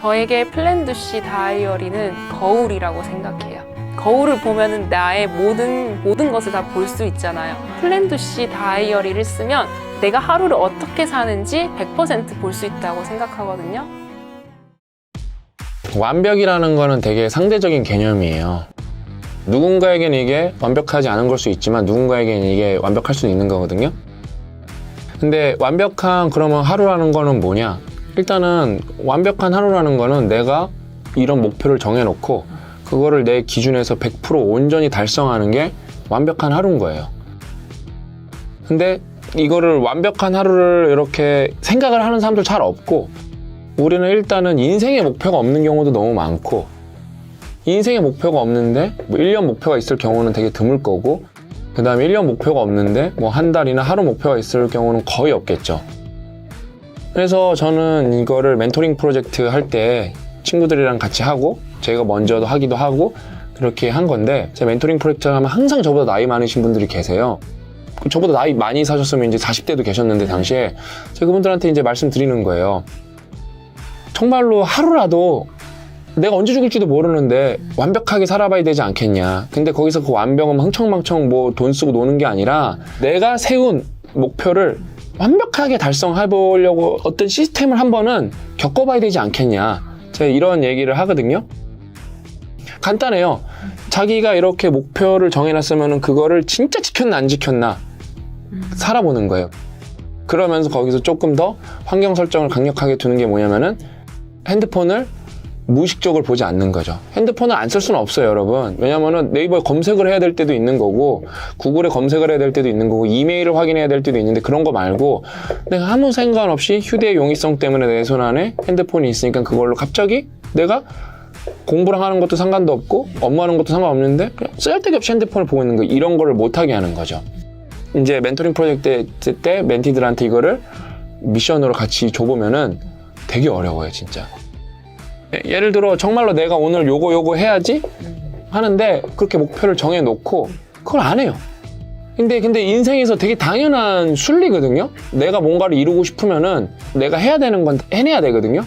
저에게 플랜두시 다이어리는 거울이라고 생각해요. 거울을 보면은 나의 모든 것을 다 볼 수 있잖아요. 플랜두시 다이어리를 쓰면 내가 하루를 어떻게 사는지 100% 볼 수 있다고 생각하거든요. 완벽이라는 거는 되게 상대적인 개념이에요. 누군가에게는 이게 완벽하지 않은 걸 수 있지만 누군가에게는 이게 완벽할 수 있는 거거든요. 근데 완벽한 그러면 하루라는 거는 뭐냐? 일단은 완벽한 하루라는 거는 내가 이런 목표를 정해놓고 그거를 내 기준에서 100% 온전히 달성하는 게 완벽한 하루인 거예요. 근데 이거를 완벽한 하루를 이렇게 생각을 하는 사람들 잘 없고, 우리는 일단은 인생의 목표가 없는 경우도 너무 많고, 인생의 목표가 없는데 뭐 1년 목표가 있을 경우는 되게 드물 거고, 그 다음에 1년 목표가 없는데 뭐 한 달이나 하루 목표가 있을 경우는 거의 없겠죠. 그래서 저는 이거를 멘토링 프로젝트 할 때 친구들이랑 같이 하고 제가 먼저도 하기도 하고 그렇게 한 건데, 제 멘토링 프로젝트 하면 항상 저보다 나이 많으신 분들이 계세요. 저보다 나이 많이 사셨으면 이제 40대도 계셨는데 당시에 제가 그분들한테 이제 말씀드리는 거예요. 정말로 하루라도 내가 언제 죽을지도 모르는데 완벽하게 살아봐야 되지 않겠냐. 근데 거기서 그 완벽은 흥청망청 뭐 돈 쓰고 노는 게 아니라 내가 세운 목표를 완벽하게 달성해보려고 어떤 시스템을 한번은 겪어봐야 되지 않겠냐. 제가 이런 얘기를 하거든요. 간단해요. 자기가 이렇게 목표를 정해놨으면 그거를 진짜 지켰나 안 지켰나 살아보는 거예요. 그러면서 거기서 조금 더 환경 설정을 강력하게 두는 게 뭐냐면은 핸드폰을 무의식적으로 보지 않는 거죠. 핸드폰을 안 쓸 수는 없어요, 여러분. 왜냐면은 네이버에 검색을 해야 될 때도 있는 거고, 구글에 검색을 해야 될 때도 있는 거고, 이메일을 확인해야 될 때도 있는데, 그런 거 말고 내가 아무 상관없이 휴대의 용이성 때문에 내 손 안에 핸드폰이 있으니까 그걸로 갑자기 내가 공부랑 하는 것도 상관도 없고 업무하는 것도 상관없는데 그냥 쓸데기 없이 핸드폰을 보고 있는 거, 이런 거를 못하게 하는 거죠. 이제 멘토링 프로젝트 때 멘티들한테 이거를 미션으로 같이 줘보면은 되게 어려워요, 진짜. 예를 들어 정말로 내가 오늘 요거 해야지 하는데 그렇게 목표를 정해놓고 그걸 안 해요. 근데 인생에서 되게 당연한 순리거든요. 내가 뭔가를 이루고 싶으면은 내가 해야 되는 건 해내야 되거든요.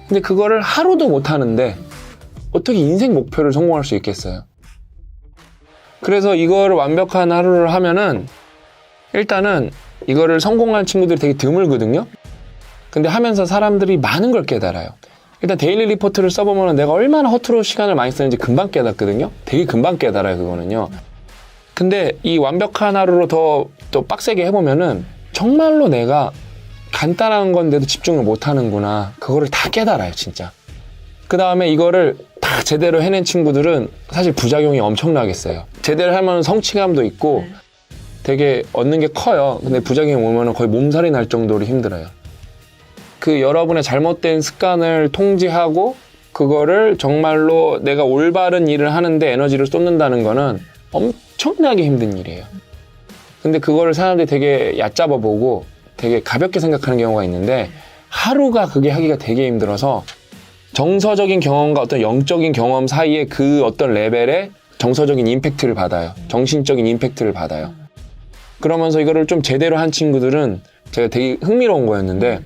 근데 그거를 하루도 못 하는데 어떻게 인생 목표를 성공할 수 있겠어요? 그래서 이거를 완벽한 하루를 하면은 일단은 이거를 성공한 친구들이 되게 드물거든요. 근데 하면서 사람들이 많은 걸 깨달아요. 일단 데일리 리포트를 써보면 내가 얼마나 허투루 시간을 많이 쓰는지 금방 깨닫거든요. 되게 금방 깨달아요, 그거는요. 근데 이 완벽한 하루로 더 빡세게 해보면은 정말로 내가 간단한 건데도 집중을 못 하는구나. 그거를 다 깨달아요, 진짜. 그 다음에 이거를 다 제대로 해낸 친구들은 사실 부작용이 엄청나겠어요. 제대로 하면 성취감도 있고 되게 얻는 게 커요. 근데 부작용이 오면 거의 몸살이 날 정도로 힘들어요. 그 여러분의 잘못된 습관을 통제하고 그거를 정말로 내가 올바른 일을 하는데 에너지를 쏟는다는 거는 엄청나게 힘든 일이에요. 근데 그거를 사람들이 되게 얕잡아 보고 되게 가볍게 생각하는 경우가 있는데, 하루가 그게 하기가 되게 힘들어서 정서적인 경험과 어떤 영적인 경험 사이에 그 어떤 레벨의 정서적인 임팩트를 받아요. 정신적인 임팩트를 받아요. 그러면서 이거를 좀 제대로 한 친구들은 제가 되게 흥미로운 거였는데,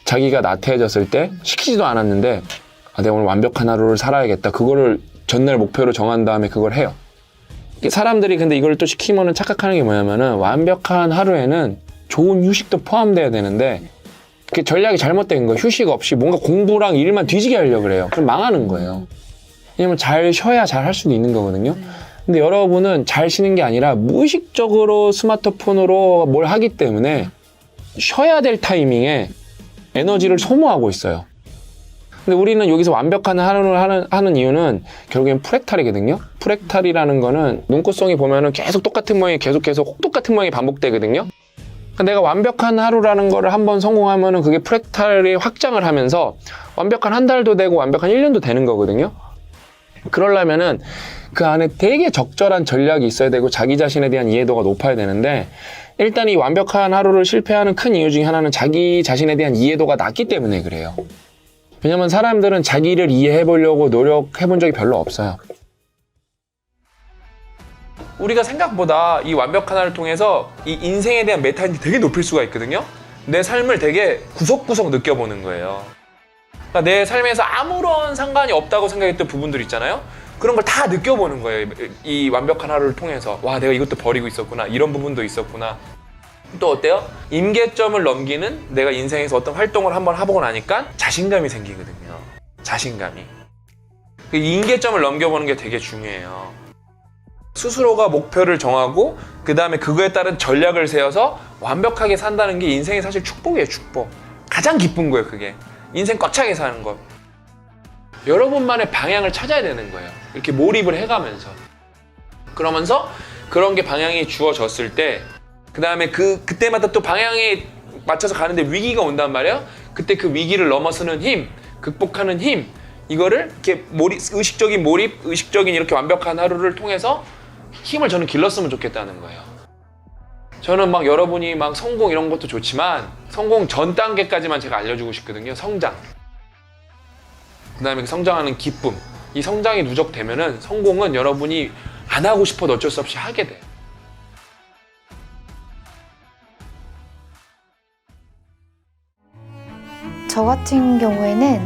자기가 나태해졌을 때 시키지도 않았는데 내가 오늘 완벽한 하루를 살아야겠다, 그거를 전날 목표로 정한 다음에 그걸 해요. 사람들이 근데 이걸 또 시키면은 착각하는 게 뭐냐면은 완벽한 하루에는 좋은 휴식도 포함돼야 되는데 그게 전략이 잘못된 거예요. 휴식 없이 뭔가 공부랑 일만 뒤지게 하려고 그래요. 그럼 망하는 거예요. 왜냐면 잘 쉬어야 잘 할 수도 있는 거거든요. 근데 여러분은 잘 쉬는 게 아니라 무의식적으로 스마트폰으로 뭘 하기 때문에 쉬어야 될 타이밍에 에너지를 소모하고 있어요. 근데 우리는 여기서 완벽한 하루를 하는 이유는 결국엔 프랙탈이거든요. 프랙탈이라는 거는 눈꽃송이 보면은 계속 똑같은 모양이 계속 똑같은 모양이 반복되거든요. 내가 완벽한 하루라는 거를 한번 성공하면은 그게 프랙탈이 확장을 하면서 완벽한 한 달도 되고 완벽한 1년도 되는 거거든요. 그러려면은 그 안에 되게 적절한 전략이 있어야 되고 자기 자신에 대한 이해도가 높아야 되는데, 일단 이 완벽한 하루를 실패하는 큰 이유 중에 하나는 자기 자신에 대한 이해도가 낮기 때문에 그래요. 왜냐면 사람들은 자기를 이해해 보려고 노력해 본 적이 별로 없어요. 우리가 생각보다 이 완벽한 하루를 통해서 이 인생에 대한 메타인지 되게 높일 수가 있거든요. 내 삶을 되게 구석구석 느껴보는 거예요. 그러니까 내 삶에서 아무런 상관이 없다고 생각했던 부분들 있잖아요. 그런 걸 다 느껴보는 거예요. 이 완벽한 하루를 통해서. 와, 내가 이것도 버리고 있었구나. 이런 부분도 있었구나. 또 어때요? 임계점을 넘기는 내가 인생에서 어떤 활동을 한번 해보고 나니까 자신감이 생기거든요. 자신감이. 그 임계점을 넘겨보는 게 되게 중요해요. 스스로가 목표를 정하고 그 다음에 그거에 따른 전략을 세워서 완벽하게 산다는 게 인생의 사실 축복이에요. 축복. 가장 기쁜 거예요. 그게. 인생 꽉차게 사는 것. 여러분만의 방향을 찾아야 되는 거예요. 이렇게 몰입을 해가면서. 그러면서 그런 게 방향이 주어졌을 때 그 다음에 그때마다 또 방향에 맞춰서 가는데 위기가 온단 말이에요. 그때 그 위기를 넘어서는 힘, 극복하는 힘, 이거를 이렇게 의식적인 몰입, 의식적인 이렇게 완벽한 하루를 통해서 힘을 저는 길렀으면 좋겠다는 거예요. 저는 막 여러분이 막 성공 이런 것도 좋지만 성공 전 단계까지만 제가 알려주고 싶거든요. 성장. 그 다음에 성장하는 기쁨. 이 성장이 누적되면은 성공은 여러분이 안 하고 싶어도 어쩔 수 없이 하게 돼요. 저 같은 경우에는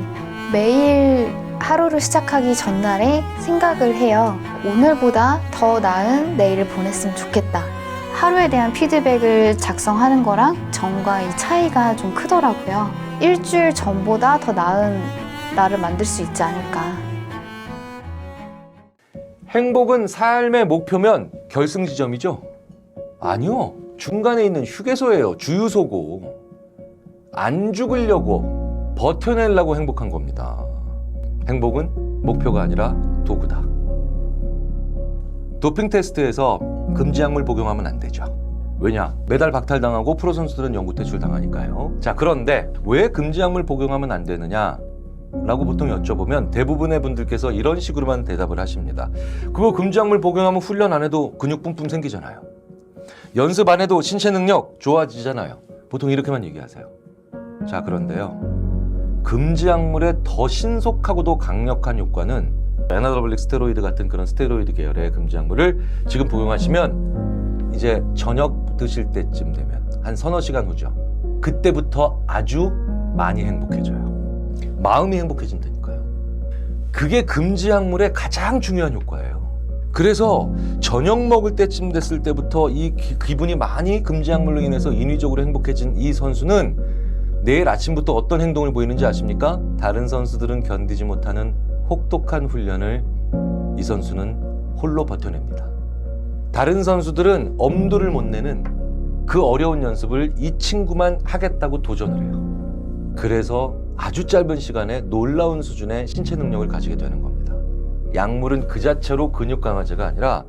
매일 하루를 시작하기 전날에 생각을 해요. 오늘보다 더 나은 내일을 보냈으면 좋겠다. 하루에 대한 피드백을 작성하는 거랑 전과 이 차이가 좀 크더라고요. 일주일 전보다 더 나은 나를 만들 수 있지 않을까. 행복은 삶의 목표면 결승지점이죠? 아니요. 중간에 있는 휴게소예요. 주유소고. 안 죽으려고 버텨내려고 행복한 겁니다. 행복은 목표가 아니라 도구다. 도핑 테스트에서 금지 약물 복용하면 안 되죠. 왜냐? 메달 박탈당하고 프로 선수들은 영구 퇴출당하니까요. 자, 그런데 왜 금지 약물 복용하면 안 되느냐? 라고 보통 여쭤보면 대부분의 분들께서 이런 식으로만 대답을 하십니다. 그거 금지 약물 복용하면 훈련 안 해도 근육 뿜뿜 생기잖아요. 연습 안 해도 신체 능력 좋아지잖아요. 보통 이렇게만 얘기하세요. 자, 그런데요. 금지 약물의 더 신속하고도 강력한 효과는 에나돌릭 스테로이드 같은 그런 스테로이드 계열의 금지 약물을 지금 복용하시면 이제 저녁 드실 때쯤 되면 한 서너 시간 후죠. 그때부터 아주 많이 행복해져요. 마음이 행복해진다니까요. 그게 금지 약물의 가장 중요한 효과예요. 그래서 저녁 먹을 때쯤 됐을 때부터 이 기분이 많이 금지 약물로 인해서 인위적으로 행복해진 이 선수는 내일 아침부터 어떤 행동을 보이는지 아십니까? 다른 선수들은 견디지 못하는 혹독한 훈련을 이 선수는 홀로 버텨냅니다. 다른 선수들은 엄두를 못 내는 그 어려운 연습을 이 친구만 하겠다고 도전을 해요. 그래서 아주 짧은 시간에 놀라운 수준의 신체 능력을 가지게 되는 겁니다. 약물은 그 자체로 근육 강화제가 아니라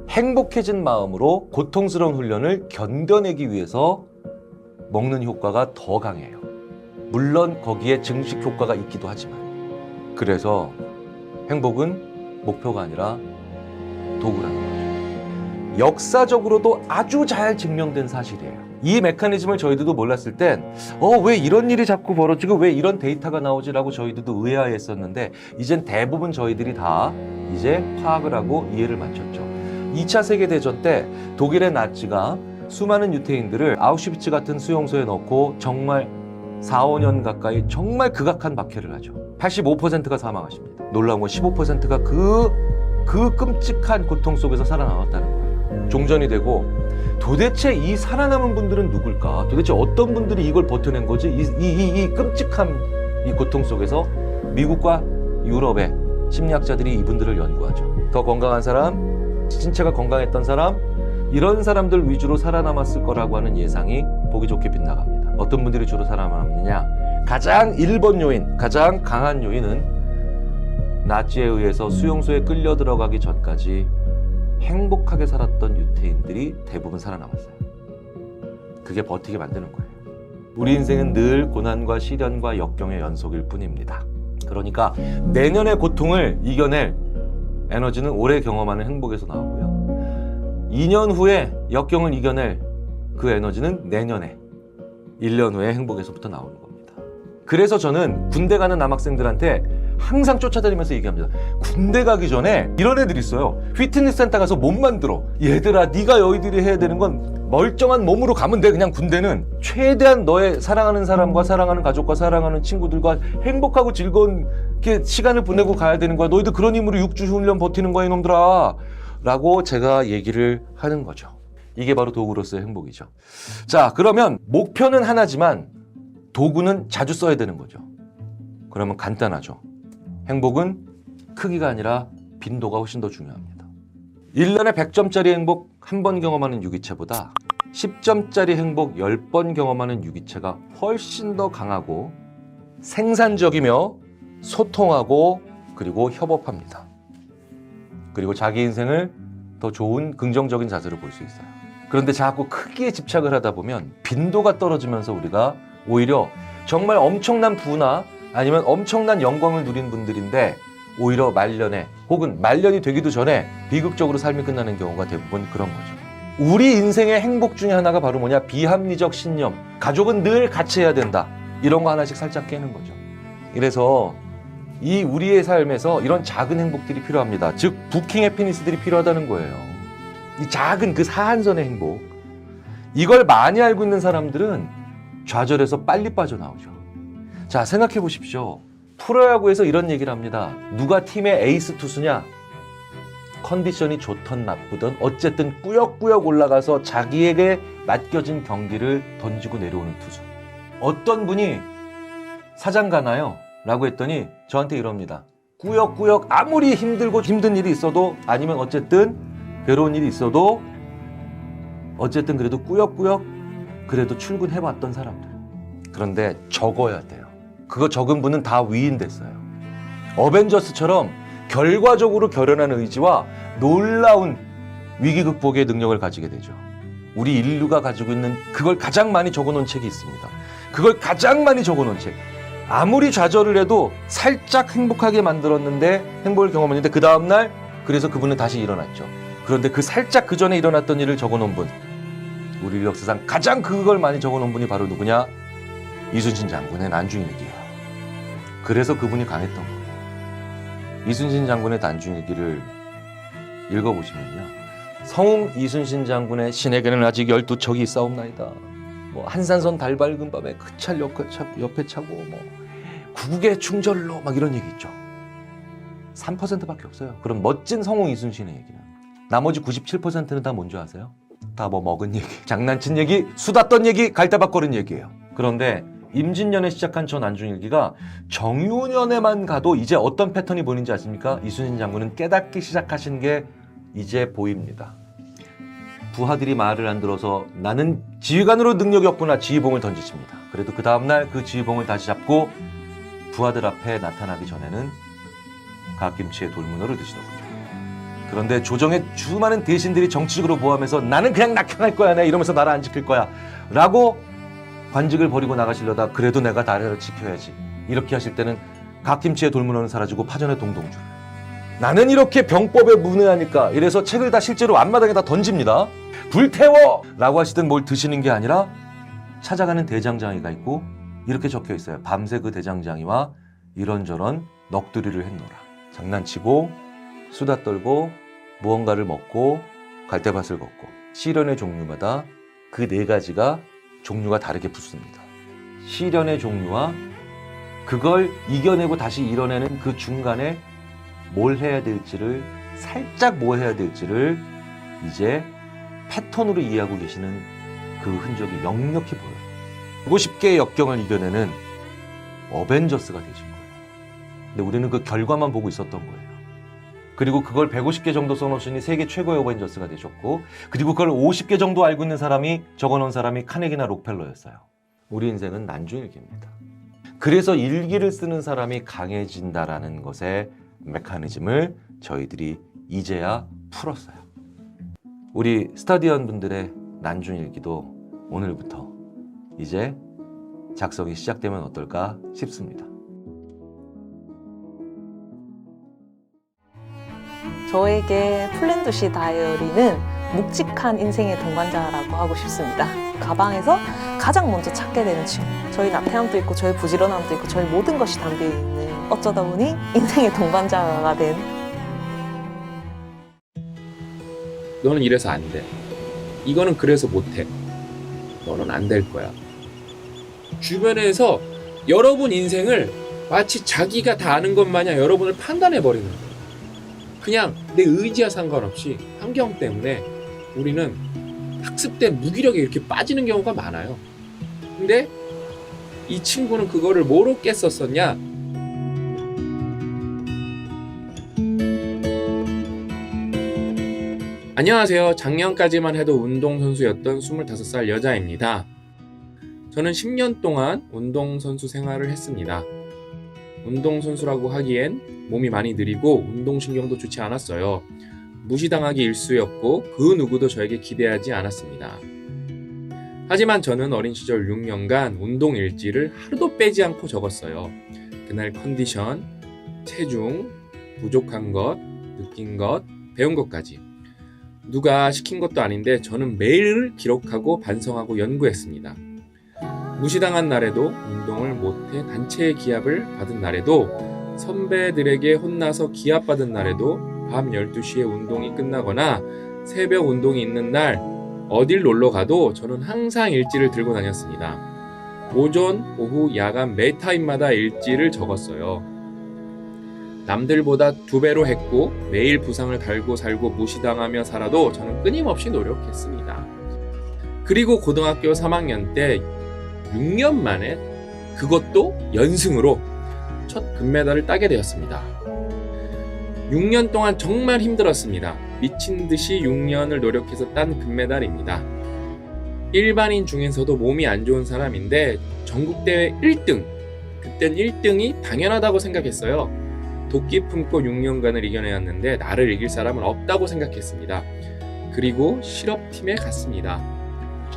행복해진 마음으로 고통스러운 훈련을 견뎌내기 위해서 먹는 효과가 더 강해요. 물론 거기에 증식 효과가 있기도 하지만. 그래서 행복은 목표가 아니라 도구라는 거죠. 역사적으로도 아주 잘 증명된 사실이에요. 이 메커니즘을 저희들도 몰랐을 땐 왜 이런 일이 자꾸 벌어지고 왜 이런 데이터가 나오지라고 저희들도 의아했었는데 이젠 대부분 저희들이 다 이제 파악을 하고 이해를 마쳤죠. 2차 세계대전 때 독일의 나치가 수많은 유태인들을 아우슈비츠 같은 수용소에 넣고 정말 4, 5년 가까이 정말 극악한 박해를 하죠. 85%가 사망하십니다. 놀라운 건 15%가 그 끔찍한 고통 속에서 살아남았다는 거예요. 종전이 되고 도대체 이 살아남은 분들은 누굴까? 도대체 어떤 분들이 이걸 버텨낸 거지? 이 끔찍한 이 고통 속에서 미국과 유럽의 심리학자들이 이분들을 연구하죠. 더 건강한 사람, 신체가 건강했던 사람, 이런 사람들 위주로 살아남았을 거라고 하는 예상이 보기 좋게 빗나갑니다. 어떤 분들이 주로 살아남느냐? 가장 1번 요인, 가장 강한 요인은 나치에 의해서 수용소에 끌려 들어가기 전까지 행복하게 살았던 유태인들이 대부분 살아남았어요. 그게 버티게 만드는 거예요. 우리 인생은 늘 고난과 시련과 역경의 연속일 뿐입니다. 그러니까 내년의 고통을 이겨낼 에너지는 오래 경험하는 행복에서 나오고요. 2년 후에 역경을 이겨낼 그 에너지는 내년에 1년 후에 행복에서부터 나오는 겁니다. 그래서 저는 군대 가는 남학생들한테 항상 쫓아다니면서 얘기합니다. 군대 가기 전에 이런 애들 있어요. 피트니스 센터 가서 몸 만들어. 얘들아, 네가 너희들이 해야 되는 건 멀쩡한 몸으로 가면 돼. 그냥 군대는 최대한 너의 사랑하는 사람과 사랑하는 가족과 사랑하는 친구들과 행복하고 즐거운 시간을 보내고 가야 되는 거야. 너희들 그런 힘으로 6주 훈련 버티는 거야, 이놈들아. 라고 제가 얘기를 하는 거죠. 이게 바로 도구로서의 행복이죠. 자, 그러면 목표는 하나지만 도구는 자주 써야 되는 거죠. 그러면 간단하죠. 행복은 크기가 아니라 빈도가 훨씬 더 중요합니다. 1년에 100점짜리 행복 한 번 경험하는 유기체보다 10점짜리 행복 10번 경험하는 유기체가 훨씬 더 강하고 생산적이며 소통하고 그리고 협업합니다. 그리고 자기 인생을 더 좋은 긍정적인 자세로 볼 수 있어요. 그런데 자꾸 크기에 집착을 하다 보면 빈도가 떨어지면서 우리가 오히려 정말 엄청난 부나 아니면 엄청난 영광을 누린 분들인데 오히려 말년에 혹은 말년이 되기도 전에 비극적으로 삶이 끝나는 경우가 대부분 그런 거죠. 우리 인생의 행복 중에 하나가 바로 뭐냐? 비합리적 신념. 가족은 늘 같이 해야 된다. 이런 거 하나씩 살짝 깨는 거죠. 이래서 이 우리의 삶에서 이런 작은 행복들이 필요합니다. 즉 부킹 해피니스들이 필요하다는 거예요. 이 작은 그 사한선의 행복. 이걸 많이 알고 있는 사람들은 좌절해서 빨리 빠져나오죠. 자, 생각해 보십시오. 프로야구에서 이런 얘기를 합니다. 누가 팀의 에이스 투수냐? 컨디션이 좋든 나쁘든 어쨌든 꾸역꾸역 올라가서 자기에게 맡겨진 경기를 던지고 내려오는 투수. 어떤 분이 사장 가나요? 라고 했더니 저한테 이럽니다. 꾸역꾸역 아무리 힘들고 힘든 일이 있어도 아니면 어쨌든 괴로운 일이 있어도 어쨌든 그래도 꾸역꾸역 그래도 출근해봤던 사람들. 그런데 적어야 돼요. 그거 적은 분은 다 위인됐어요. 어벤져스처럼 결과적으로 결연한 의지와 놀라운 위기 극복의 능력을 가지게 되죠. 우리 인류가 가지고 있는 그걸 가장 많이 적어놓은 책이 있습니다. 그걸 가장 많이 적어놓은 책. 아무리 좌절을 해도 살짝 행복하게 만들었는데 행복을 경험했는데 그 다음날 그래서 그분은 다시 일어났죠. 그런데 그 살짝 그 전에 일어났던 일을 적어놓은 분, 우리 인류 역사상 가장 그걸 많이 적어놓은 분이 바로 누구냐? 이순신 장군의 난중일기예요. 그래서 그분이 강했던 거예요. 이순신 장군의 난중일기를 읽어보시면요. 성웅 이순신 장군의 신에게는 아직 12척이 있사옵나이다. 뭐 한산선 달 밝은 밤에 그 찰 옆에 차고 뭐 구국의 충절로 막 이런 얘기 있죠. 3%밖에 없어요. 그런 멋진 성웅 이순신의 얘기는. 나머지 97%는 다 뭔지 아세요? 다 뭐 먹은 얘기, 장난친 얘기, 수다 떤 얘기, 갈대밭거린 얘기예요. 그런데 임진년에 시작한 저 난중일기가 정유년에만 가도 이제 어떤 패턴이 보이는지 아십니까? 이순신 장군은 깨닫기 시작하신 게 이제 보입니다. 부하들이 말을 안 들어서 나는 지휘관으로 능력이 없구나 지휘봉을 던지십니다. 그래도 그 다음날 그 지휘봉을 다시 잡고 부하들 앞에 나타나기 전에는 갓김치에 돌문어를 드시더군요. 그런데 조정의 수많은 대신들이 정치적으로 모함해서 나는 그냥 낙향할 거야, 내 이러면서 나라 안 지킬 거야 라고 관직을 버리고 나가시려다 그래도 내가 나라를 지켜야지 이렇게 하실 때는 갓김치에 돌문어는 사라지고 파전에 동동줄. 나는 이렇게 병법에 문외하니까 이래서 책을 다 실제로 앞마당에다 던집니다. 불태워! 라고 하시든 뭘 드시는 게 아니라 찾아가는 대장장이가 있고 이렇게 적혀 있어요. 밤새 그 대장장이와 이런저런 넋두리를 했노라. 장난치고 수다 떨고 무언가를 먹고 갈대밭을 걷고 시련의 종류마다 그 네 가지가 종류가 다르게 붙습니다. 시련의 종류와 그걸 이겨내고 다시 이뤄내는 그 중간에 뭘 해야 될지를 살짝 뭐 해야 될지를 이제 패턴으로 이해하고 계시는 그 흔적이 역력히 보여요. 150개의 역경을 이겨내는 어벤져스가 되신 거예요. 근데 우리는 그 결과만 보고 있었던 거예요. 그리고 그걸 150개 정도 써놓으시니 세계 최고의 어벤져스가 되셨고 그리고 그걸 50개 정도 알고 있는 사람이 적어놓은 사람이 카네기나 록펠러였어요. 우리 인생은 난중일기입니다. 그래서 일기를 쓰는 사람이 강해진다라는 것의 메커니즘을 저희들이 이제야 풀었어요. 우리 스타디언 분들의 난중일기도 오늘부터 이제 작성이 시작되면 어떨까 싶습니다. 저에게 플랜두시 다이어리는 묵직한 인생의 동반자라고 하고 싶습니다. 가방에서 가장 먼저 찾게 되는 친구. 저희 나태함도 있고 저희 부지런함도 있고 저희 모든 것이 담겨있는 어쩌다 보니 인생의 동반자가 된. 너는 이래서 안 돼. 이거는 그래서 못해. 너는 안 될 거야. 주변에서 여러분 인생을 마치 자기가 다 아는 것 마냥 여러분을 판단해버리는 거예요. 그냥 내 의지와 상관없이 환경 때문에 우리는 학습된 무기력에 이렇게 빠지는 경우가 많아요. 근데 이 친구는 그거를 뭐로 깼었었냐? 안녕하세요. 작년까지만 해도 운동선수였던 25살 여자입니다. 저는 10년 동안 운동선수 생활을 했습니다. 운동선수라고 하기엔 몸이 많이 느리고 운동신경도 좋지 않았어요. 무시당하기 일쑤였고 그 누구도 저에게 기대하지 않았습니다. 하지만 저는 어린 시절 6년간 운동 일지를 하루도 빼지 않고 적었어요. 그날 컨디션, 체중, 부족한 것, 느낀 것, 배운 것까지. 누가 시킨 것도 아닌데 저는 매일 기록하고 반성하고 연구했습니다. 무시당한 날에도, 운동을 못해 단체의 기합을 받은 날에도, 선배들에게 혼나서 기합받은 날에도, 밤 12시에 운동이 끝나거나 새벽 운동이 있는 날 어딜 놀러 가도 저는 항상 일지를 들고 다녔습니다. 오전, 오후, 야간 매 타임마다 일지를 적었어요. 남들보다 2배로 했고 매일 부상을 달고 살고 무시당하며 살아도 저는 끊임없이 노력했습니다. 그리고 고등학교 3학년 때 6년 만에 그것도 연승으로 첫 금메달을 따게 되었습니다. 6년 동안 정말 힘들었습니다. 미친 듯이 6년을 노력해서 딴 금메달입니다. 일반인 중에서도 몸이 안 좋은 사람인데 전국대회 1등, 그땐 1등이 당연하다고 생각했어요. 도끼 품고 6년간을 이겨내었는데 나를 이길 사람은 없다고 생각했습니다. 그리고 실업팀에 갔습니다.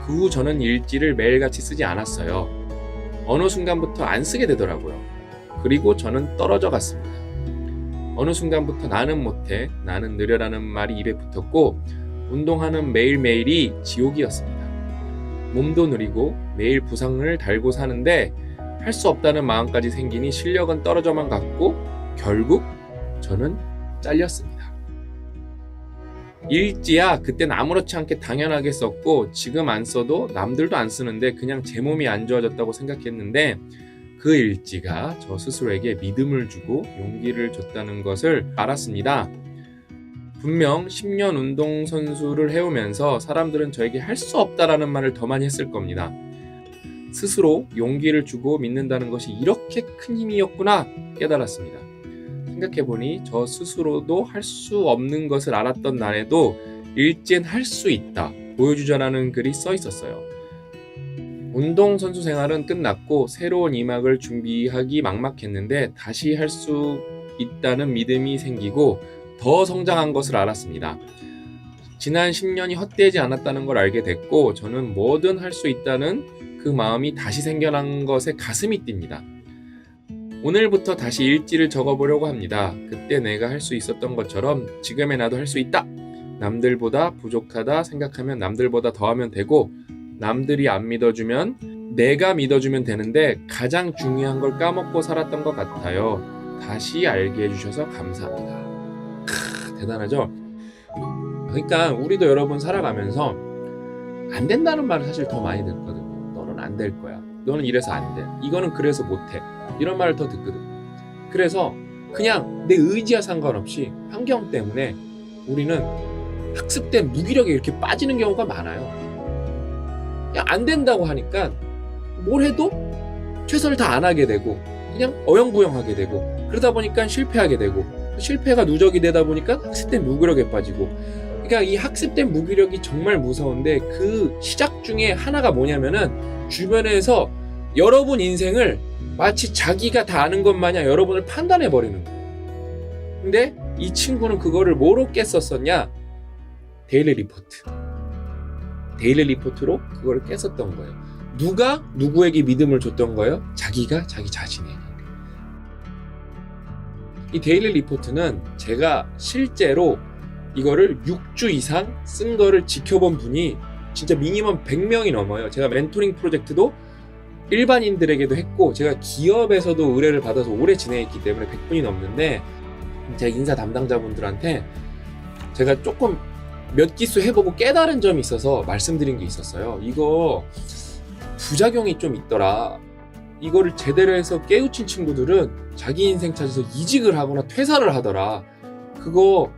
그 후 저는 일지를 매일같이 쓰지 않았어요. 어느 순간부터 안 쓰게 되더라고요. 그리고 저는 떨어져 갔습니다. 어느 순간부터 나는 못해, 나는 느려라는 말이 입에 붙었고 운동하는 매일매일이 지옥이었습니다. 몸도 느리고 매일 부상을 달고 사는데 할 수 없다는 마음까지 생기니 실력은 떨어져만 갔고 결국 저는 잘렸습니다. 일지야 그땐 아무렇지 않게 당연하게 썼고 지금 안 써도 남들도 안 쓰는데 그냥 제 몸이 안 좋아졌다고 생각했는데 그 일지가 저 스스로에게 믿음을 주고 용기를 줬다는 것을 알았습니다. 분명 10년 운동선수를 해오면서 사람들은 저에게 할 수 없다라는 말을 더 많이 했을 겁니다. 스스로 용기를 주고 믿는다는 것이 이렇게 큰 힘이었구나 깨달았습니다. 생각해보니 저 스스로도 할 수 없는 것을 알았던 날에도 일지엔 할 수 있다 보여주자라는 글이 써 있었어요. 운동선수 생활은 끝났고 새로운 2막을 준비하기 막막했는데 다시 할 수 있다는 믿음이 생기고 더 성장한 것을 알았습니다. 지난 10년이 헛되지 않았다는 걸 알게 됐고 저는 뭐든 할 수 있다는 그 마음이 다시 생겨난 것에 가슴이 뜁니다. 오늘부터 다시 일지를 적어보려고 합니다. 그때 내가 할 수 있었던 것처럼 지금의 나도 할 수 있다. 남들보다 부족하다 생각하면 남들보다 더하면 되고 남들이 안 믿어주면 내가 믿어주면 되는데 가장 중요한 걸 까먹고 살았던 것 같아요. 다시 알게 해주셔서 감사합니다. 대단하죠? 그러니까 우리도 여러분 살아가면서 안 된다는 말을 사실 더 많이 듣거든요. 너는 안 될 거야. 너는 이래서 안 돼. 이거는 그래서 못해. 이런 말을 더 듣거든. 그래서 그냥 내 의지와 상관없이 환경 때문에 우리는 학습된 무기력에 이렇게 빠지는 경우가 많아요. 그냥 안 된다고 하니까 뭘 해도 최선을 다 안 하게 되고 그냥 어영부영하게 되고 그러다 보니까 실패하게 되고 실패가 누적이 되다 보니까 학습된 무기력에 빠지고 그러니까 이 학습된 무기력이 정말 무서운데 그 시작 중에 하나가 뭐냐면은 주변에서 여러분 인생을 마치 자기가 다 아는 것 마냥 여러분을 판단해버리는 거예요. 근데 이 친구는 그거를 뭐로 깼었었냐? 데일리 리포트. 데일리 리포트로 그거를 깼었던 거예요. 누가 누구에게 믿음을 줬던 거예요? 자기가 자기 자신에게. 이 데일리 리포트는 제가 실제로 이거를 6주 이상 쓴 거를 지켜본 분이 진짜 미니멈 100명이 넘어요. 제가 멘토링 프로젝트도 일반인들에게도 했고 제가 기업에서도 의뢰를 받아서 오래 진행했기 때문에 100분이 넘는데 제 인사 담당자분들한테 제가 조금 몇 기수 해보고 깨달은 점이 있어서 말씀드린 게 있었어요. 이거 부작용이 좀 있더라. 이거를 제대로 해서 깨우친 친구들은 자기 인생 찾아서 이직을 하거나 퇴사를 하더라. 그거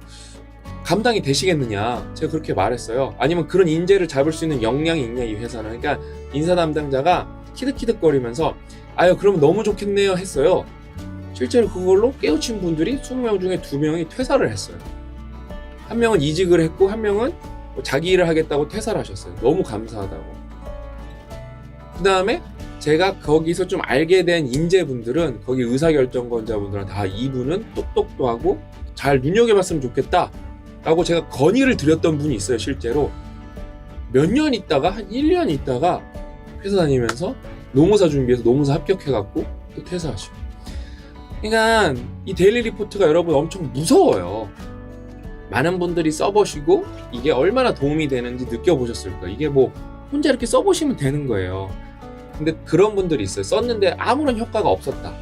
감당이 되시겠느냐. 제가 그렇게 말했어요. 아니면 그런 인재를 잡을 수 있는 역량이 있냐 이 회사는. 그러니까 인사 담당자가 키득키득거리면서 아유 그러면 너무 좋겠네요 했어요. 실제로 그걸로 깨우친 분들이 20명 중에 2명이 퇴사를 했어요. 한 명은 이직을 했고 한 명은 자기 일을 하겠다고 퇴사를 하셨어요. 너무 감사하다고. 그 다음에 제가 거기서 좀 알게 된 인재분들은 거기 의사결정권자분들한테 아 이분은 똑똑도 하고 잘 눈여겨봤으면 좋겠다 라고 제가 건의를 드렸던 분이 있어요. 실제로 몇 년 있다가 한 1년 있다가 회사 다니면서 노무사 준비해서 노무사 합격해갖고 또 퇴사하시고. 그러니까 이 데일리 리포트가 여러분 엄청 무서워요. 많은 분들이 써보시고 이게 얼마나 도움이 되는지 느껴보셨을 거예요. 이게 뭐 혼자 이렇게 써보시면 되는 거예요. 근데 그런 분들이 있어요. 썼는데 아무런 효과가 없었다.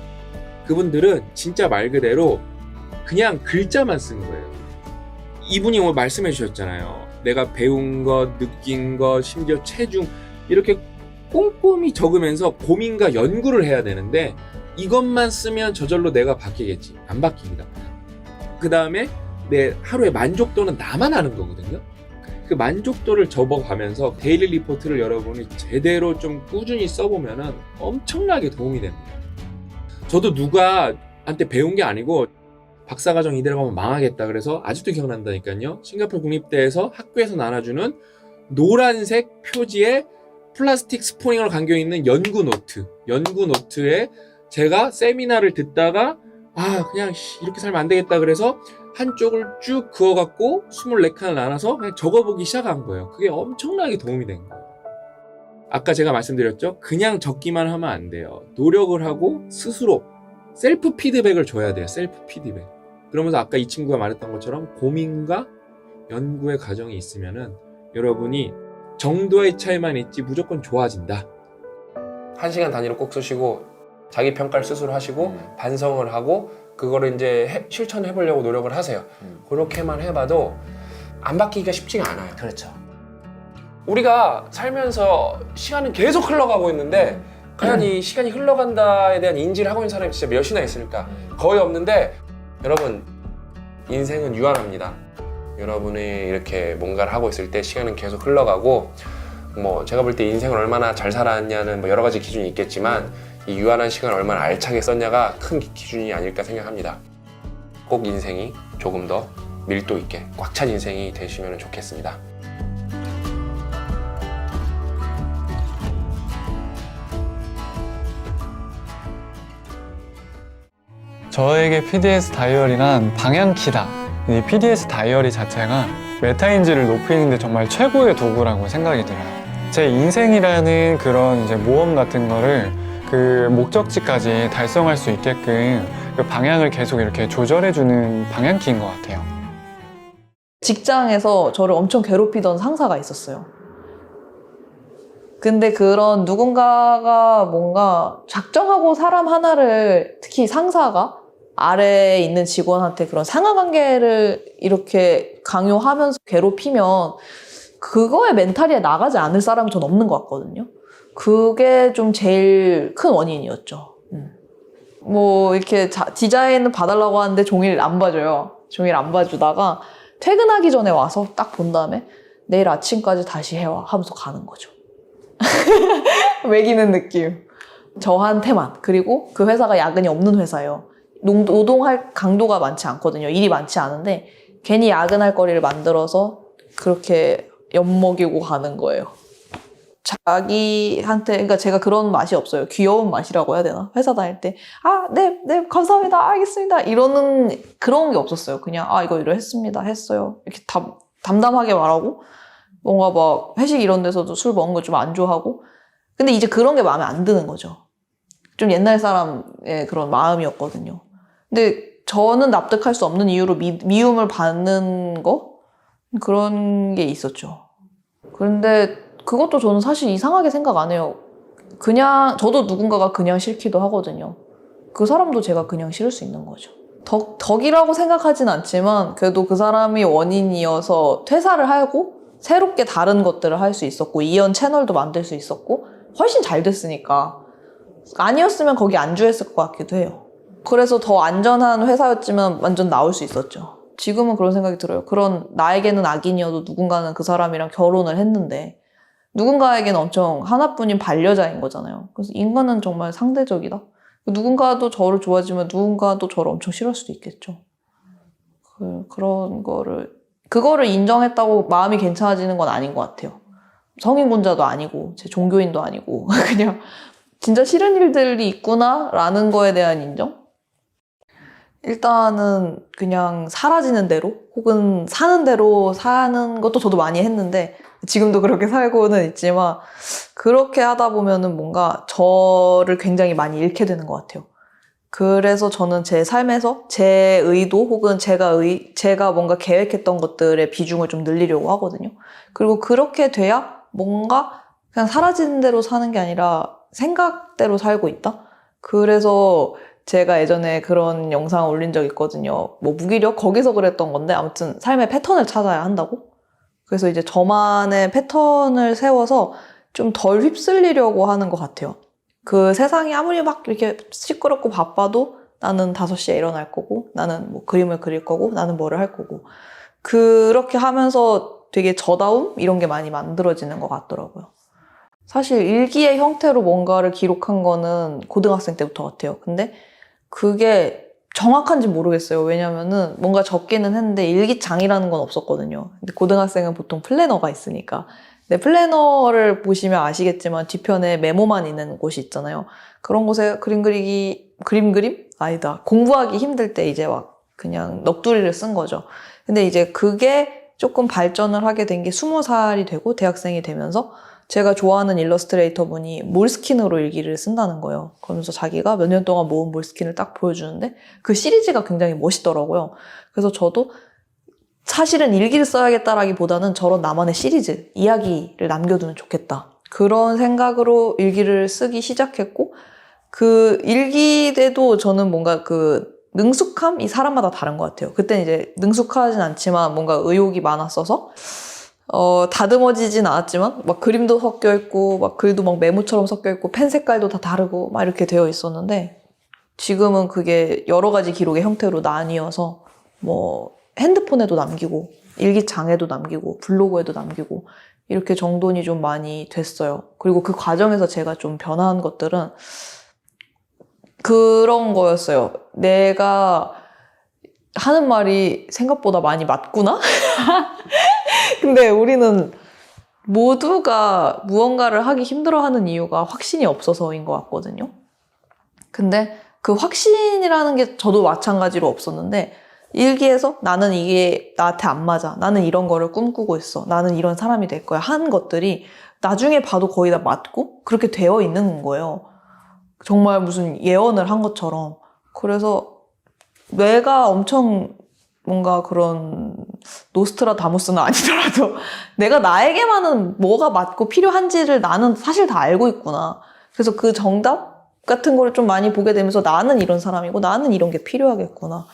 그분들은 진짜 말 그대로 그냥 글자만 쓴 거예요. 이분이 오늘 말씀해 주셨잖아요. 내가 배운 것, 느낀 것, 심지어 체중 이렇게 꼼꼼히 적으면서 고민과 연구를 해야 되는데 이것만 쓰면 저절로 내가 바뀌겠지. 안 바뀝니다. 그 다음에 내 하루의 만족도는 나만 아는 거거든요. 그 만족도를 접어가면서 데일리 리포트를 여러분이 제대로 좀 꾸준히 써보면은 엄청나게 도움이 됩니다. 저도 누가한테 배운 게 아니고 박사과정 이대로 가면 망하겠다 그래서 아직도 기억난다니까요. 싱가포르 국립대에서 학교에서 나눠주는 노란색 표지에 플라스틱 스포닝으로 감겨있는 연구 노트에 제가 세미나를 듣다가 아 그냥 이렇게 살면 안 되겠다 그래서 한쪽을 쭉 그어갖고 24칸을 나눠서 그냥 적어보기 시작한 거예요. 그게 엄청나게 도움이 된 거예요. 아까 제가 말씀드렸죠. 그냥 적기만 하면 안 돼요. 노력을 하고 스스로 셀프 피드백을 줘야 돼요. 셀프 피드백. 그러면서 아까 이 친구가 말했던 것처럼 고민과 연구의 과정이 있으면은 여러분이 정도의 차이만 있지 무조건 좋아진다. 1시간 단위로 꼭 쓰시고 자기 평가를 스스로 하시고 반성을 하고 그거를 이제 실천해 보려고 노력을 하세요. 그렇게만 해봐도 안 바뀌기가 쉽지가 않아요. 그렇죠. 우리가 살면서 시간은 계속 흘러가고 있는데 과연 이 시간이 흘러간다에 대한 인지를 하고 있는 사람이 진짜 몇이나 있을까? 거의 없는데 여러분 인생은 유한합니다. 여러분이 이렇게 뭔가를 하고 있을 때 시간은 계속 흘러가고 뭐 제가 볼 때 인생을 얼마나 잘 살았냐는 뭐 여러 가지 기준이 있겠지만 이 유한한 시간을 얼마나 알차게 썼냐가 큰 기준이 아닐까 생각합니다. 꼭 인생이 조금 더 밀도 있게 꽉 찬 인생이 되시면 좋겠습니다. 저에게 PDS 다이어리란 방향키다. 이 PDS 다이어리 자체가 메타인지를 높이는 데 정말 최고의 도구라고 생각이 들어요. 제 인생이라는 그런 이제 모험 같은 거를 그 목적지까지 달성할 수 있게끔 그 방향을 계속 이렇게 조절해주는 방향키인 것 같아요. 직장에서 저를 엄청 괴롭히던 상사가 있었어요. 근데 그런 누군가가 뭔가 작정하고 사람 하나를, 특히 상사가 아래에 있는 직원한테 그런 상하관계를 이렇게 강요하면서 괴롭히면 그거의 멘탈이 나가지 않을 사람은 전 없는 것 같거든요. 그게 좀 제일 큰 원인이었죠. 뭐 이렇게 디자인을 봐달라고 하는데 종이를 안 봐줘요. 종이를 안 봐주다가 퇴근하기 전에 와서 딱 본 다음에 내일 아침까지 다시 해와 하면서 가는 거죠. 매기는 느낌. 저한테만. 그리고 그 회사가 야근이 없는 회사예요. 노동할 강도가 많지 않거든요. 일이 많지 않은데 괜히 야근할 거리를 만들어서 그렇게 엿먹이고 가는 거예요. 자기한테, 그러니까 제가 그런 맛이 없어요. 귀여운 맛이라고 해야 되나? 회사 다닐 때, 네, 감사합니다. 알겠습니다. 이러는 그런 게 없었어요. 그냥, 이거 했습니다. 했어요. 이렇게 담담하게 말하고, 뭔가 막 회식 이런 데서도 술 먹는 거 좀 안 좋아하고. 근데 이제 그런 게 마음에 안 드는 거죠. 좀 옛날 사람의 그런 마음이었거든요. 근데 저는 납득할 수 없는 이유로 미움을 받는 거? 그런 게 있었죠. 그런데 그것도 저는 사실 이상하게 생각 안 해요. 그냥 저도 누군가가 그냥 싫기도 하거든요. 그 사람도 제가 그냥 싫을 수 있는 거죠. 덕이라고 생각하진 않지만 그래도 그 사람이 원인이어서 퇴사를 하고 새롭게 다른 것들을 할 수 있었고 이연 채널도 만들 수 있었고 훨씬 잘 됐으니까 아니었으면 거기 안주했을 것 같기도 해요. 그래서 더 안전한 회사였지만 완전 나올 수 있었죠. 지금은 그런 생각이 들어요. 그런 나에게는 악인이어도 누군가는 그 사람이랑 결혼을 했는데 누군가에게는 엄청 하나뿐인 반려자인 거잖아요. 그래서 인간은 정말 상대적이다. 누군가도 저를 좋아하지만 누군가도 저를 엄청 싫어할 수도 있겠죠. 그거를 인정했다고 마음이 괜찮아지는 건 아닌 것 같아요. 성인군자도 아니고 제 종교인도 아니고 그냥 진짜 싫은 일들이 있구나라는 거에 대한 인정? 일단은 그냥 사라지는 대로 혹은 사는 대로 사는 것도 저도 많이 했는데 지금도 그렇게 살고는 있지만 그렇게 하다 보면은 뭔가 저를 굉장히 많이 잃게 되는 것 같아요. 그래서 저는 제 삶에서 제 의도 혹은 제가 뭔가 계획했던 것들의 비중을 좀 늘리려고 하거든요. 그리고 그렇게 돼야 뭔가 그냥 사라지는 대로 사는 게 아니라 생각대로 살고 있다? 그래서 제가 예전에 그런 영상 올린 적 있거든요. 뭐 무기력? 거기서 그랬던 건데 아무튼 삶의 패턴을 찾아야 한다고? 그래서 이제 저만의 패턴을 세워서 좀 덜 휩쓸리려고 하는 것 같아요. 그 세상이 아무리 막 이렇게 시끄럽고 바빠도 나는 5시에 일어날 거고 나는 뭐 그림을 그릴 거고 나는 뭐를 할 거고 그렇게 하면서 되게 저다움? 이런 게 많이 만들어지는 것 같더라고요. 사실 일기의 형태로 뭔가를 기록한 거는 고등학생 때부터 같아요. 근데 그게 정확한지 모르겠어요. 왜냐면은 뭔가 적기는 했는데 일기장이라는 건 없었거든요. 근데 고등학생은 보통 플래너가 있으니까. 근데 플래너를 보시면 아시겠지만 뒤편에 메모만 있는 곳이 있잖아요. 그런 곳에 그림 그림? 아니다. 공부하기 힘들 때 이제 막 그냥 넋두리를 쓴 거죠. 근데 이제 그게 조금 발전을 하게 된 게 20살이 되고 대학생이 되면서 제가 좋아하는 일러스트레이터 분이 몰스킨으로 일기를 쓴다는 거예요. 그러면서 자기가 몇 년 동안 모은 몰스킨을 딱 보여주는데 그 시리즈가 굉장히 멋있더라고요. 그래서 저도 사실은 일기를 써야겠다라기보다는 저런 나만의 시리즈, 이야기를 남겨두면 좋겠다. 그런 생각으로 일기를 쓰기 시작했고 그 일기 때도 저는 뭔가 그 능숙함이 사람마다 다른 것 같아요. 그때는 이제 능숙하진 않지만 뭔가 의욕이 많았어서 다듬어지진 않았지만 막 그림도 섞여 있고 막 글도 막 메모처럼 섞여 있고 펜 색깔도 다 다르고 막 이렇게 되어 있었는데 지금은 그게 여러 가지 기록의 형태로 나뉘어서 뭐 핸드폰에도 남기고 일기장에도 남기고 블로그에도 남기고 이렇게 정돈이 좀 많이 됐어요. 그리고 그 과정에서 제가 좀 변한 것들은 그런 거였어요. 내가 하는 말이 생각보다 많이 맞구나? 근데 우리는 모두가 무언가를 하기 힘들어하는 이유가 확신이 없어서인 것 같거든요. 근데 그 확신이라는 게 저도 마찬가지로 없었는데 일기에서 나는 이게 나한테 안 맞아. 나는 이런 거를 꿈꾸고 있어. 나는 이런 사람이 될 거야. 한 것들이 나중에 봐도 거의 다 맞고 그렇게 되어 있는 거예요. 정말 무슨 예언을 한 것처럼. 그래서 내가 엄청 뭔가 그런 노스트라다무스는 아니더라도 내가 나에게만은 뭐가 맞고 필요한지를 나는 사실 다 알고 있구나. 그래서 그 정답 같은 거를 좀 많이 보게 되면서 나는 이런 사람이고 나는 이런 게 필요하겠구나.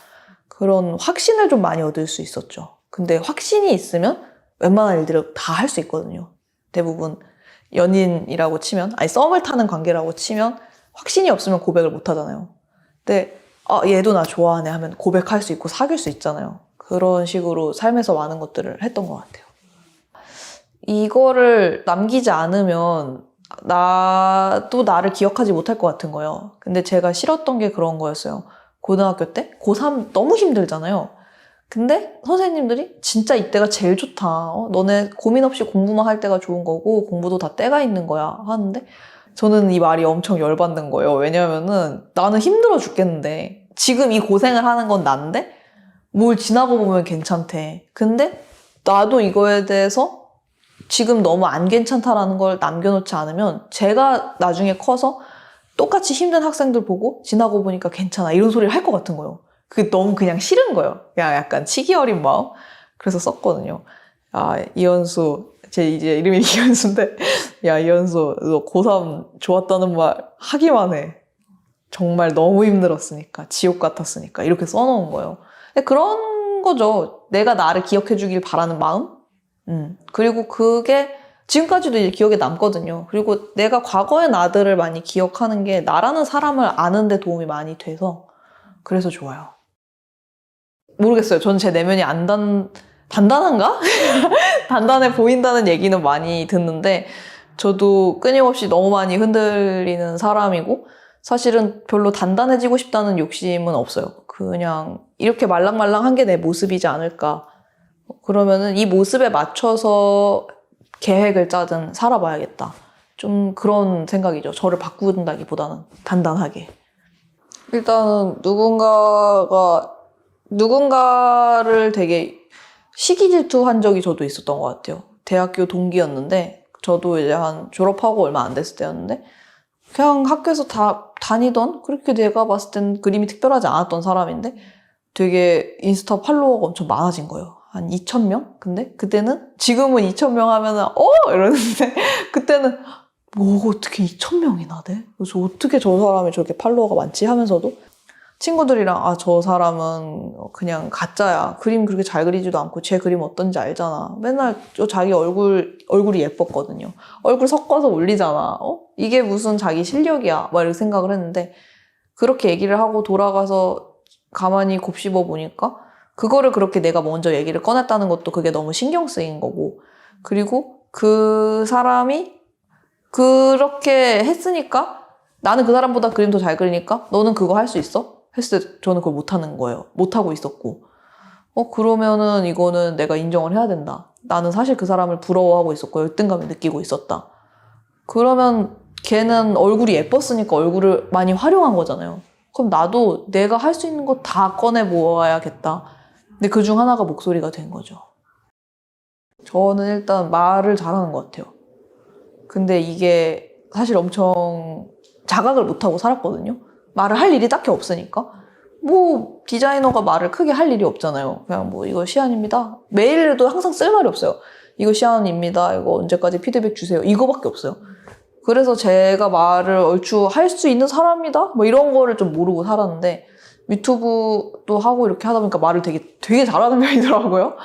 그런 확신을 좀 많이 얻을 수 있었죠. 근데 확신이 있으면 웬만한 일들을 다 할 수 있거든요. 대부분 연인이라고 치면, 아니 썸을 타는 관계라고 치면 확신이 없으면 고백을 못 하잖아요. 근데 얘도 나 좋아하네 하면 고백할 수 있고 사귈 수 있잖아요. 그런 식으로 삶에서 많은 것들을 했던 것 같아요. 이거를 남기지 않으면 나도 나를 기억하지 못할 것 같은 거예요. 근데 제가 싫었던 게 그런 거였어요. 고등학교 때 고3 너무 힘들잖아요. 근데 선생님들이 진짜 이때가 제일 좋다. 너네 고민 없이 공부만 할 때가 좋은 거고 공부도 다 때가 있는 거야 하는데 저는 이 말이 엄청 열받는 거예요. 왜냐면은 나는 힘들어 죽겠는데 지금 이 고생을 하는 건 난데 뭘 지나고 보면 괜찮대. 근데 나도 이거에 대해서 지금 너무 안 괜찮다라는 걸 남겨놓지 않으면 제가 나중에 커서 똑같이 힘든 학생들 보고 지나고 보니까 괜찮아 이런 소리를 할 것 같은 거예요. 그게 너무 그냥 싫은 거예요. 그냥 약간 치기 어린 마음. 그래서 썼거든요. 이현수, 제 이제 이름이 이현수인데 야, 이현수, 너 고3 좋았다는 말 하기만 해. 정말 너무 힘들었으니까, 지옥 같았으니까, 이렇게 써놓은 거예요. 근데 그런 거죠. 내가 나를 기억해 주길 바라는 마음? 그리고 그게 지금까지도 이제 기억에 남거든요. 그리고 내가 과거의 나들을 많이 기억하는 게 나라는 사람을 아는 데 도움이 많이 돼서 그래서 좋아요. 모르겠어요. 전 제 내면이 단단한가? 단단해 보인다는 얘기는 많이 듣는데 저도 끊임없이 너무 많이 흔들리는 사람이고 사실은 별로 단단해지고 싶다는 욕심은 없어요. 그냥 이렇게 말랑말랑한 게 내 모습이지 않을까. 그러면은 이 모습에 맞춰서 계획을 짜든 살아봐야겠다. 좀 그런 생각이죠. 저를 바꾼다기보다는 단단하게. 일단은 누군가를 되게 시기 질투한 적이 저도 있었던 것 같아요. 대학교 동기였는데 저도 이제 한 졸업하고 얼마 안 됐을 때였는데 그냥 학교에서 다 다니던 그렇게 내가 봤을 땐 그림이 특별하지 않았던 사람인데 되게 인스타 팔로워가 엄청 많아진 거예요. 한 2,000명? 근데 그때는 지금은 2,000명 하면은 이러는데 그때는 어떻게 2,000명이나 돼? 그래서 어떻게 저 사람이 저렇게 팔로워가 많지 하면서도 친구들이랑 저 사람은 그냥 가짜야. 그림 그렇게 잘 그리지도 않고 제 그림 어떤지 알잖아. 맨날 자기 얼굴이 예뻤거든요. 얼굴 섞어서 올리잖아. 이게 무슨 자기 실력이야. 막 이렇게 생각을 했는데 그렇게 얘기를 하고 돌아가서 가만히 곱씹어 보니까 그거를 그렇게 내가 먼저 얘기를 꺼냈다는 것도 그게 너무 신경 쓰인 거고 그리고 그 사람이 그렇게 했으니까 나는 그 사람보다 그림 더 잘 그리니까 너는 그거 할 수 있어? 했을 때 저는 그걸 못하는 거예요. 못하고 있었고 그러면은 이거는 내가 인정을 해야 된다. 나는 사실 그 사람을 부러워하고 있었고 열등감을 느끼고 있었다. 그러면 걔는 얼굴이 예뻤으니까 얼굴을 많이 활용한 거잖아요. 그럼 나도 내가 할 수 있는 거 다 꺼내 모아야겠다. 근데 그중 하나가 목소리가 된 거죠. 저는 일단 말을 잘하는 것 같아요. 근데 이게 사실 엄청 자각을 못하고 살았거든요. 말을 할 일이 딱히 없으니까. 디자이너가 말을 크게 할 일이 없잖아요. 그냥 이거 시안입니다. 메일에도 항상 쓸 말이 없어요. 이거 시안입니다. 이거 언제까지 피드백 주세요. 이거밖에 없어요. 그래서 제가 말을 얼추 할 수 있는 사람이다? 이런 거를 좀 모르고 살았는데 유튜브도 하고 이렇게 하다 보니까 말을 되게 잘하는 편이더라고요.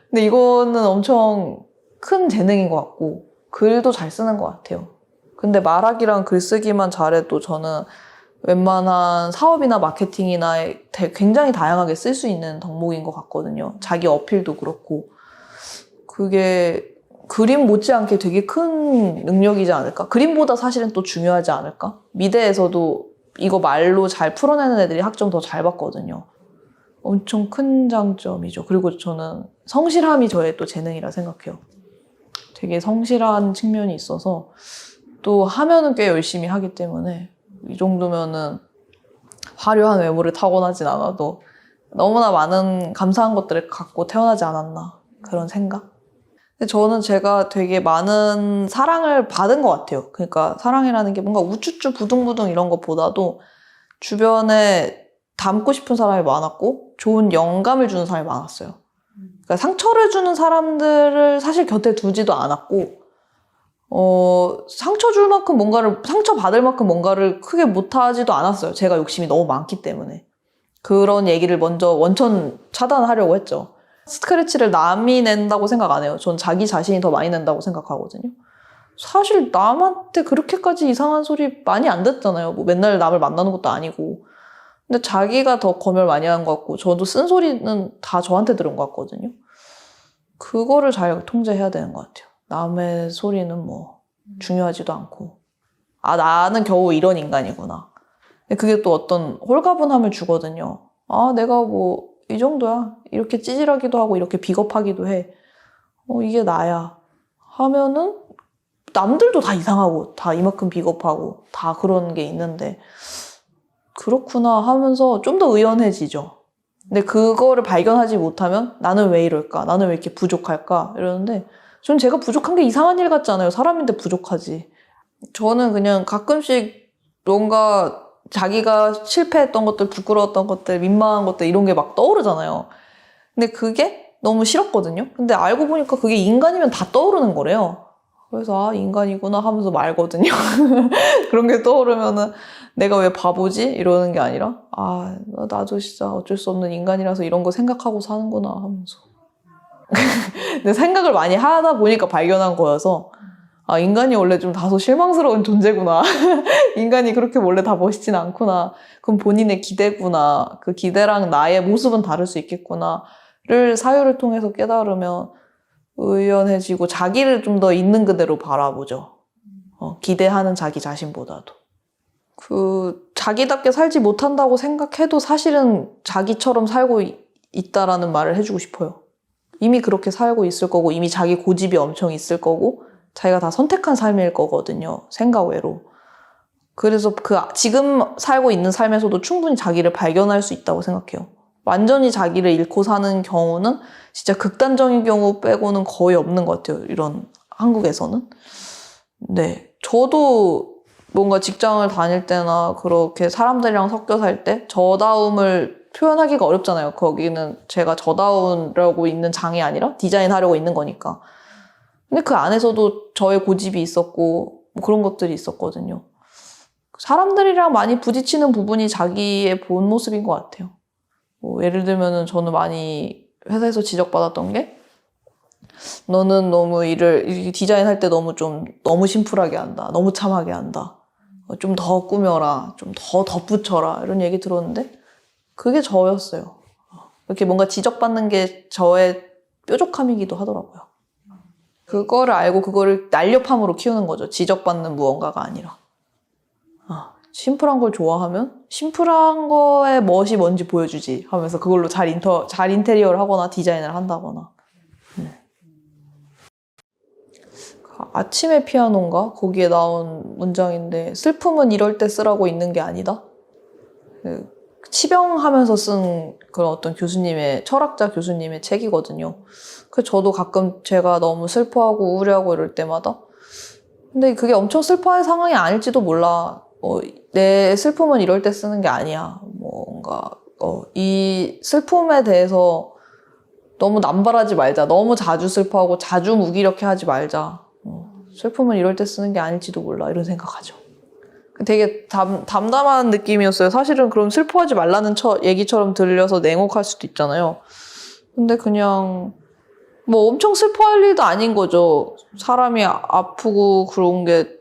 근데 이거는 엄청 큰 재능인 것 같고 글도 잘 쓰는 것 같아요. 근데 말하기랑 글쓰기만 잘해도 저는 웬만한 사업이나 마케팅이나 굉장히 다양하게 쓸 수 있는 덕목인 것 같거든요. 자기 어필도 그렇고. 그게 그림 못지않게 되게 큰 능력이지 않을까? 그림보다 사실은 또 중요하지 않을까? 미대에서도 이거 말로 잘 풀어내는 애들이 학점 더 잘 받거든요. 엄청 큰 장점이죠. 그리고 저는 성실함이 저의 또 재능이라 생각해요. 되게 성실한 측면이 있어서 또 하면은 꽤 열심히 하기 때문에 이 정도면은 화려한 외모를 타고나진 않아도 너무나 많은 감사한 것들을 갖고 태어나지 않았나 그런 생각? 근데 저는 제가 되게 많은 사랑을 받은 것 같아요. 그러니까 사랑이라는 게 뭔가 우쭈쭈 부둥부둥 이런 것보다도 주변에 닮고 싶은 사람이 많았고 좋은 영감을 주는 사람이 많았어요. 그러니까 상처를 주는 사람들을 사실 곁에 두지도 않았고 상처받을 만큼 뭔가를 크게 못하지도 않았어요. 제가 욕심이 너무 많기 때문에. 그런 얘기를 먼저 원천 차단하려고 했죠. 스크래치를 남이 낸다고 생각 안 해요. 전 자기 자신이 더 많이 낸다고 생각하거든요. 사실 남한테 그렇게까지 이상한 소리 많이 안 듣잖아요. 맨날 남을 만나는 것도 아니고. 근데 자기가 더 검열 많이 한 것 같고 저도 쓴소리는 다 저한테 들은 것 같거든요. 그거를 잘 통제해야 되는 것 같아요. 남의 소리는 중요하지도 않고 나는 겨우 이런 인간이구나. 근데 그게 또 어떤 홀가분함을 주거든요. 내가 이 정도야. 이렇게 찌질하기도 하고 이렇게 비겁하기도 해. 이게 나야. 하면은 남들도 다 이상하고 다 이만큼 비겁하고 다 그런 게 있는데 그렇구나 하면서 좀 더 의연해지죠. 근데 그거를 발견하지 못하면 나는 왜 이럴까? 나는 왜 이렇게 부족할까? 이러는데 전 제가 부족한 게 이상한 일 같지 않아요. 사람인데 부족하지. 저는 그냥 가끔씩 뭔가 자기가 실패했던 것들, 부끄러웠던 것들, 민망한 것들 이런 게 막 떠오르잖아요. 근데 그게 너무 싫었거든요. 근데 알고 보니까 그게 인간이면 다 떠오르는 거래요. 그래서 아, 인간이구나 하면서 말거든요. 그런 게 떠오르면은 내가 왜 바보지? 이러는 게 아니라 아, 나도 진짜 어쩔 수 없는 인간이라서 이런 거 생각하고 사는구나 하면서. 근데 생각을 많이 하다 보니까 발견한 거여서 아, 인간이 원래 좀 다소 실망스러운 존재구나. 인간이 그렇게 원래 다 멋있진 않구나. 그럼 본인의 기대구나. 그 기대랑 나의 모습은 다를 수 있겠구나를 사유를 통해서 깨달으면 의연해지고 자기를 좀 더 있는 그대로 바라보죠. 기대하는 자기 자신보다도. 자기답게 살지 못한다고 생각해도 사실은 자기처럼 살고 있다라는 말을 해주고 싶어요. 이미 그렇게 살고 있을 거고 이미 자기 고집이 엄청 있을 거고 자기가 다 선택한 삶일 거거든요. 생각 외로. 그래서 지금 살고 있는 삶에서도 충분히 자기를 발견할 수 있다고 생각해요. 완전히 자기를 잃고 사는 경우는 진짜 극단적인 경우 빼고는 거의 없는 것 같아요. 이런 한국에서는. 네. 저도 뭔가 직장을 다닐 때나 그렇게 사람들이랑 섞여 살 때 저다움을 표현하기가 어렵잖아요. 거기는 제가 저다우라고 있는 장이 아니라 디자인하려고 있는 거니까. 근데 그 안에서도 저의 고집이 있었고 뭐 그런 것들이 있었거든요. 사람들이랑 많이 부딪히는 부분이 자기의 본 모습인 것 같아요. 뭐 예를 들면은 저는 많이 회사에서 지적받았던 게 너는 너무 일을 디자인할 때 너무 심플하게 한다. 너무 참하게 한다. 좀 더 꾸며라. 좀 더 덧붙여라. 이런 얘기 들었는데 그게 저였어요. 이렇게 뭔가 지적받는 게 저의 뾰족함이기도 하더라고요. 그거를 알고 그거를 날렵함으로 키우는 거죠. 지적받는 무언가가 아니라. 심플한 걸 좋아하면 심플한 거의 멋이 뭔지 보여주지 하면서 그걸로 잘 인테리어를 하거나 디자인을 한다거나. 아침의 피아노인가? 거기에 나온 문장인데 슬픔은 이럴 때 쓰라고 있는 게 아니다. 치병하면서 쓴 그런 어떤 철학자 교수님의 책이거든요. 그래서 저도 가끔 제가 너무 슬퍼하고 우울해하고 이럴 때마다 근데 그게 엄청 슬퍼할 상황이 아닐지도 몰라. 내 슬픔은 이럴 때 쓰는 게 아니야. 뭔가 이 슬픔에 대해서 너무 남발하지 말자. 너무 자주 슬퍼하고 자주 무기력해 하지 말자. 슬픔은 이럴 때 쓰는 게 아닐지도 몰라. 이런 생각하죠. 되게 담담한 느낌이었어요. 사실은 그럼 슬퍼하지 말라는 얘기처럼 들려서 냉혹할 수도 있잖아요. 근데 그냥 뭐 엄청 슬퍼할 일도 아닌 거죠. 사람이 아프고 그런 게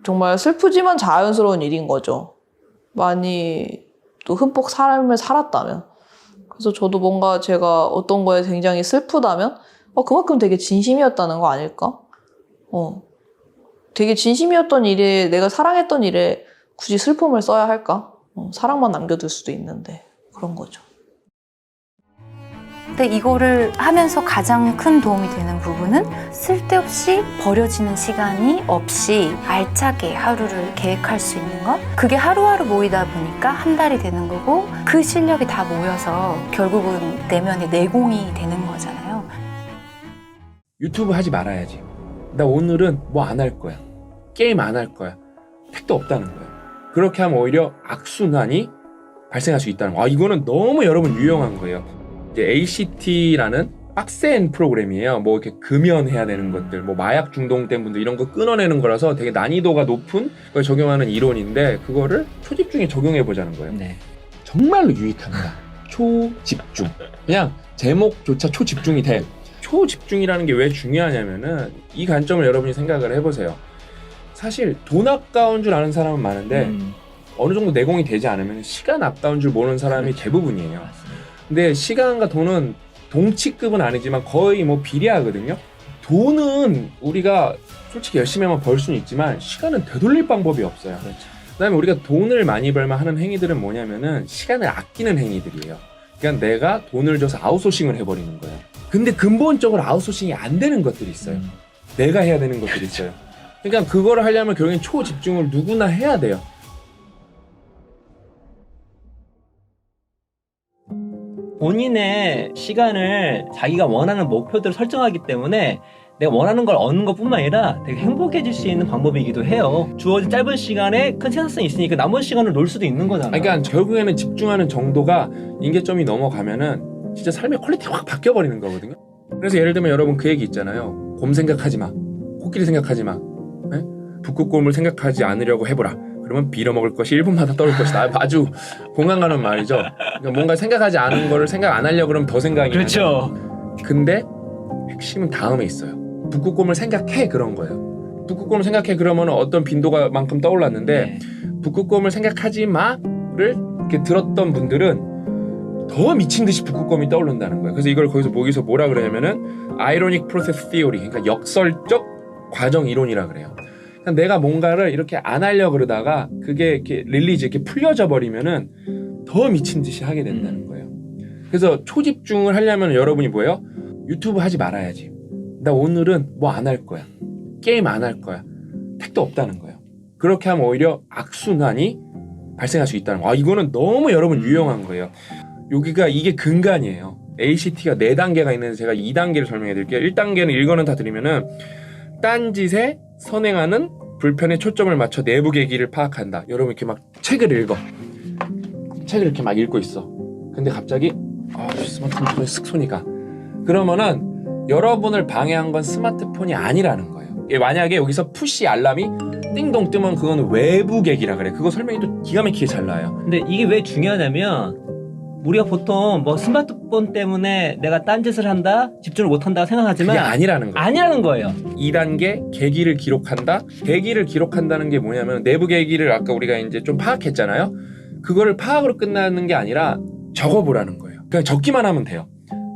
정말 슬프지만 자연스러운 일인 거죠. 많이 또 흠뻑 삶을 살았다면. 그래서 저도 뭔가 제가 어떤 거에 굉장히 슬프다면 그만큼 되게 진심이었다는 거 아닐까? 되게 진심이었던 일에 내가 사랑했던 일에 굳이 슬픔을 써야 할까? 사랑만 남겨둘 수도 있는데 그런 거죠. 근데 이거를 하면서 가장 큰 도움이 되는 부분은 쓸데없이 버려지는 시간이 없이 알차게 하루를 계획할 수 있는 것. 그게 하루하루 모이다 보니까 한 달이 되는 거고 그 실력이 다 모여서 결국은 내면의 내공이 되는 거잖아요. 유튜브 하지 말아야지. 나 오늘은 뭐 안 할 거야. 게임 안 할 거야. 택도 없다는 거야. 그렇게 하면 오히려 악순환이 발생할 수 있다는 거. 이거는 너무 여러분 유용한 거예요. 이제 ACT라는 빡센 프로그램이에요. 뭐 이렇게 금연해야 되는 것들, 뭐 마약 중독된 분들 이런 거 끊어내는 거라서 되게 난이도가 높은 걸 적용하는 이론인데 그거를 초집중에 적용해 보자는 거예요. 네. 정말로 유익합니다. 초집중. 그냥 제목조차 초집중이 돼. 초집중이라는 게 왜 중요하냐면은 이 관점을 여러분이 생각을 해보세요. 사실 돈 아까운 줄 아는 사람은 많은데 어느 정도 내공이 되지 않으면 시간 아까운 줄 모르는 사람이 대부분이에요. 근데 시간과 돈은 동치급은 아니지만 거의 뭐 비례하거든요. 돈은 우리가 솔직히 열심히 하면 벌 수는 있지만 시간은 되돌릴 방법이 없어요. 그렇죠. 그다음에 우리가 돈을 많이 벌만 하는 행위들은 뭐냐면은 시간을 아끼는 행위들이에요. 그러니까 내가 돈을 줘서 아웃소싱을 해버리는 거예요. 근데 근본적으로 아웃소싱이 안 되는 것들이 있어요. 내가 해야 되는 것들이 있어요. 그러니까 그거를 하려면 결국엔 초집중을 누구나 해야 돼요. 본인의 시간을 자기가 원하는 목표들을 설정하기 때문에 내가 원하는 걸 얻는 것뿐만 아니라 되게 행복해질 수 있는 방법이기도 해요. 주어진 짧은 시간에 큰 생산성이 있으니까 남은 시간을 놀 수도 있는 거잖아요. 그러니까 결국에는 집중하는 정도가 임계점이 넘어가면은 진짜 삶의 퀄리티가 확 바뀌어버리는 거거든요. 그래서 예를 들면 여러분 그 얘기 있잖아요. 곰 생각하지 마. 북극끼리 생각하지 마. 에? 북극곰을 생각하지 않으려고 해보라. 그러면 빌어먹을 것이 1분마다 떠올 것이다. 아주 공감 가는 말이죠. 그러니까 뭔가 생각하지 않은 거를 생각 안 하려고 그러면 더 생각이 그렇죠. 나요. 근데 핵심은 다음에 있어요. 북극곰을 생각해 그런 거예요. 북극곰을 생각해 그러면 어떤 빈도가 만큼 떠올랐는데 북극곰을 생각하지 마를 이렇게 들었던 분들은 더 미친 듯이 북극곰이 떠오른다는 거예요. 그래서 이걸 거기서 뭐라 그러냐면은 ironic process theory, 그러니까 역설적 과정 이론이라 그래요. 그러니까 내가 뭔가를 이렇게 안 하려고 그러다가 그게 이렇게 릴리즈 이렇게 풀려져 버리면은 더 미친 듯이 하게 된다는 거예요. 그래서 초집중을 하려면 여러분이 뭐예요? 유튜브 하지 말아야지. 나 오늘은 뭐 안 할 거야. 게임 안 할 거야. 택도 없다는 거예요. 그렇게 하면 오히려 악순환이 발생할 수 있다는 거예요. 이거는 너무 여러분 유용한 거예요. 여기가 이게 근간이에요. ACT가 4단계가 있는데 제가 2단계를 설명해 드릴게요. 1단계는 읽어는 다 드리면은 딴짓에 선행하는 불편에 초점을 맞춰 내부 계기를 파악한다. 여러분 이렇게 막 책을 읽어. 책을 이렇게 막 읽고 있어. 근데 갑자기 스마트폰에 쓱 손이 가. 그러면은 여러분을 방해한 건 스마트폰이 아니라는 거예요. 만약에 여기서 푸시 알람이 띵동 뜨면 그건 외부 계기라 그래. 그거 설명이 또 기가 막히게 잘 나와요. 근데 이게 왜 중요하냐면 우리가 보통 뭐 스마트폰 때문에 내가 딴짓을 한다, 집중을 못한다 생각하지만 그게 아니라는 거예요. 아니라는 거예요. 2단계 계기를 기록한다. 계기를 기록한다는 게 뭐냐면 내부 계기를 아까 우리가 이제 좀 파악했잖아요. 그거를 파악으로 끝나는 게 아니라 적어보라는 거예요. 그냥 적기만 하면 돼요.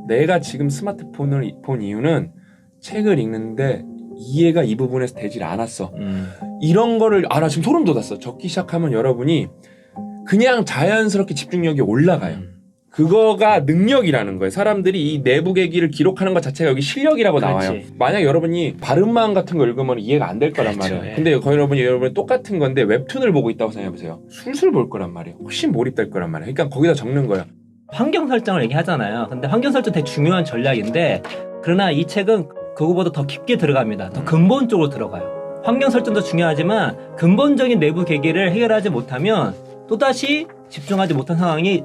내가 지금 스마트폰을 본 이유는 책을 읽는데 이해가 이 부분에서 되질 않았어. 이런 거를 나 지금 소름 돋았어. 적기 시작하면 여러분이 그냥 자연스럽게 집중력이 올라가요. 그거가 능력이라는 거예요. 사람들이 이 내부 계기를 기록하는 것 자체가 여기 실력이라고 나와요. 그렇지. 만약 여러분이 바른마음 같은 거 읽으면 이해가 안 될 거란 그렇죠. 말이에요. 예. 근데 여러분이 똑같은 건데 웹툰을 보고 있다고 생각해보세요. 술술 볼 거란 말이에요. 훨씬 몰입될 거란 말이에요. 그러니까 거기다 적는 거예요. 환경 설정을 얘기하잖아요. 근데 환경 설정 되게 중요한 전략인데 그러나 이 책은 그거보다 더 깊게 들어갑니다. 더 근본적으로 들어가요. 환경 설정도 중요하지만 근본적인 내부 계기를 해결하지 못하면 또다시 집중하지 못한 상황이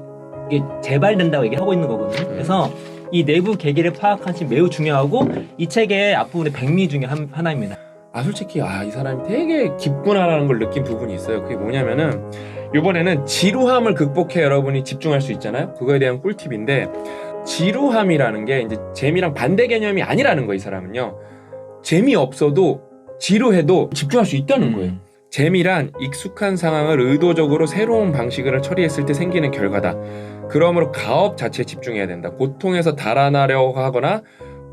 이게 재발된다고 얘기하고 있는 거거든요. 그래서 이 내부 계기를 파악하는 것이 매우 중요하고 이 책의 앞부분의 백미 중에 하나입니다. 솔직히 이 사람이 되게 깊구나라는 걸 느낀 부분이 있어요. 그게 뭐냐면은 이번에는 지루함을 극복해 여러분이 집중할 수 있잖아요. 그거에 대한 꿀팁인데 지루함이라는 게 이제 재미랑 반대 개념이 아니라는 거예요. 이 사람은요. 재미없어도 지루해도 집중할 수 있다는 거예요. 재미란 익숙한 상황을 의도적으로 새로운 방식으로 처리했을 때 생기는 결과다. 그러므로 가업 자체에 집중해야 된다. 고통에서 달아나려고 하거나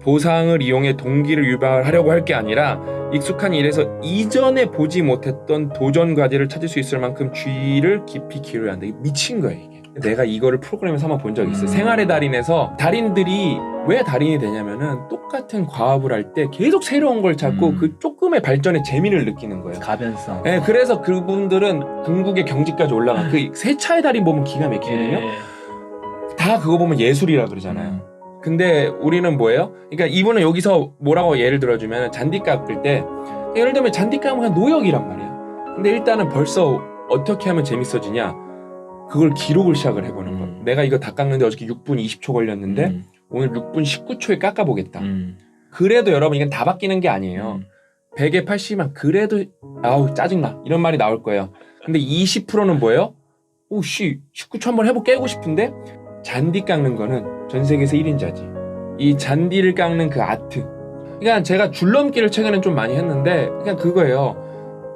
보상을 이용해 동기를 유발하려고 할 게 아니라 익숙한 일에서 이전에 보지 못했던 도전 과제를 찾을 수 있을 만큼 주의를 깊이 기울여야 한다. 이게 미친 거야 이게. 내가 이거를 프로그램에서 한번 본 적이 있어요. 생활의 달인에서 달인들이 왜 달인이 되냐면은 똑같은 과업을 할 때 계속 새로운 걸 찾고 그 조금의 발전에 재미를 느끼는 거예요. 가변성. 네, 그래서 그분들은 궁극의 경지까지 올라가. 그 세차의 달인 보면 기가 막히거든요. 다 그거 보면 예술이라 그러잖아요. 근데 우리는 뭐예요? 그러니까 이분은 여기서 뭐라고 예를 들어주면 잔디 깎을 때 예를 들면 잔디 깎으면 그냥 노역이란 말이야. 근데 일단은 벌써 어떻게 하면 재밌어지냐? 그걸 기록을 시작을 해보는 거야. 내가 이거 다 깎는데 어저께 6분 20초 걸렸는데 오늘 6분 19초에 깎아보겠다. 그래도 여러분 이건 다 바뀌는 게 아니에요. 100에 80이면 그래도 짜증나 이런 말이 나올 거예요. 근데 20%는 뭐예요? 19초 한번 깨고 싶은데 잔디 깎는 거는 전 세계에서 1인자지. 이 잔디를 깎는 그 아트. 그러니까 제가 줄넘기를 최근에 좀 많이 했는데 그냥 그거예요.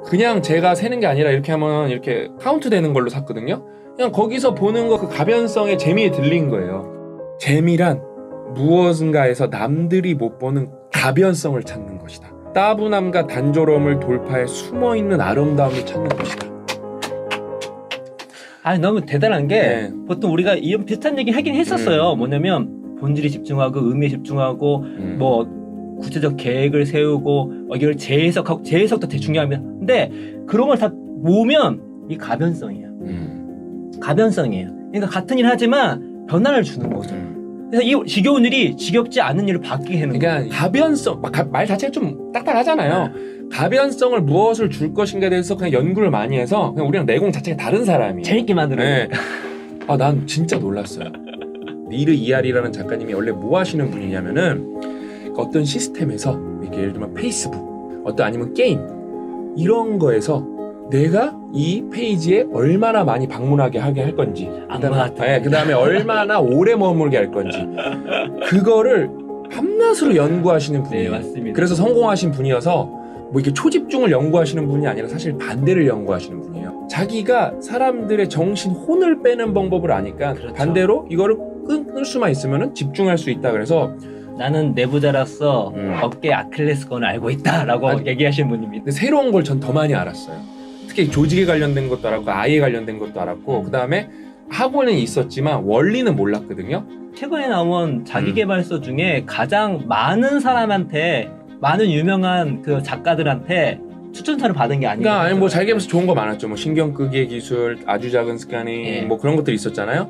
그냥 제가 세는 게 아니라 이렇게 하면 이렇게 카운트 되는 걸로 샀거든요. 그냥 거기서 보는 거 그 가변성의 재미에 들린 거예요. 재미란 무엇인가에서 남들이 못 보는 가변성을 찾는 것이다. 따분함과 단조로움을 돌파해 숨어있는 아름다움을 찾는 것이다. 너무 대단한 게 보통 우리가 이런 비슷한 얘기 하긴 했었어요. 뭐냐면 본질에 집중하고 의미에 집중하고 뭐 구체적 계획을 세우고 이걸 재해석하고 재해석도 되게 중요합니다. 근데 그런 걸 다 모으면 이 가변성이에요. 가변성이에요. 그러니까 같은 일 하지만 변화를 주는 거죠. 그래서 이 지겨운 일이 지겹지 않은 일로 바뀌게 하는 거예요. 그러니까 가변성 말 자체가 좀 딱딱하잖아요. 가변성을 무엇을 줄 것인가에 대해서 그냥 연구를 많이 해서 그냥 우리랑 내공 자체가 다른 사람이에요. 재밌게 만드는 거예요. 난 진짜 놀랐어요. 니르 이알이라는 작가님이 원래 뭐 하시는 분이냐면은 어떤 시스템에서 이렇게 예를 들면 페이스북 어떤 아니면 게임 이런 거에서 내가 이 페이지에 얼마나 많이 방문하게 하게 할 건지 그 다음에 얼마나 오래 머물게 할 건지 그거를 밤낮으로 연구하시는 분이에요. 네, 맞습니다. 그래서 성공하신 분이어서 뭐 이렇게 초집중을 연구하시는 분이 아니라 사실 반대를 연구하시는 분이에요. 자기가 사람들의 정신 혼을 빼는 방법을 아니까 그렇죠. 반대로 이거를 끊을 수만 있으면 집중할 수 있다. 그래서 나는 내부자로서 어깨 아킬레스건을 알고 있다라고 아니, 얘기하시는 분입니다. 근데 새로운 걸 전 더 많이 알았어요. 특히 조직에 관련된 것도 알았고 아이에 관련된 것도 알았고 그 다음에 학원은 있었지만 원리는 몰랐거든요. 최근에 나온 자기계발서 중에 가장 많은 사람한테 많은 유명한 그 작가들한테 추천서를 받은 게 아닌가. 그러니까 아니 뭐 자기계발서 좋은 거 많았죠. 뭐 신경끄기의 기술, 아주 작은 스캐닝 예. 뭐 그런 것들이 있었잖아요.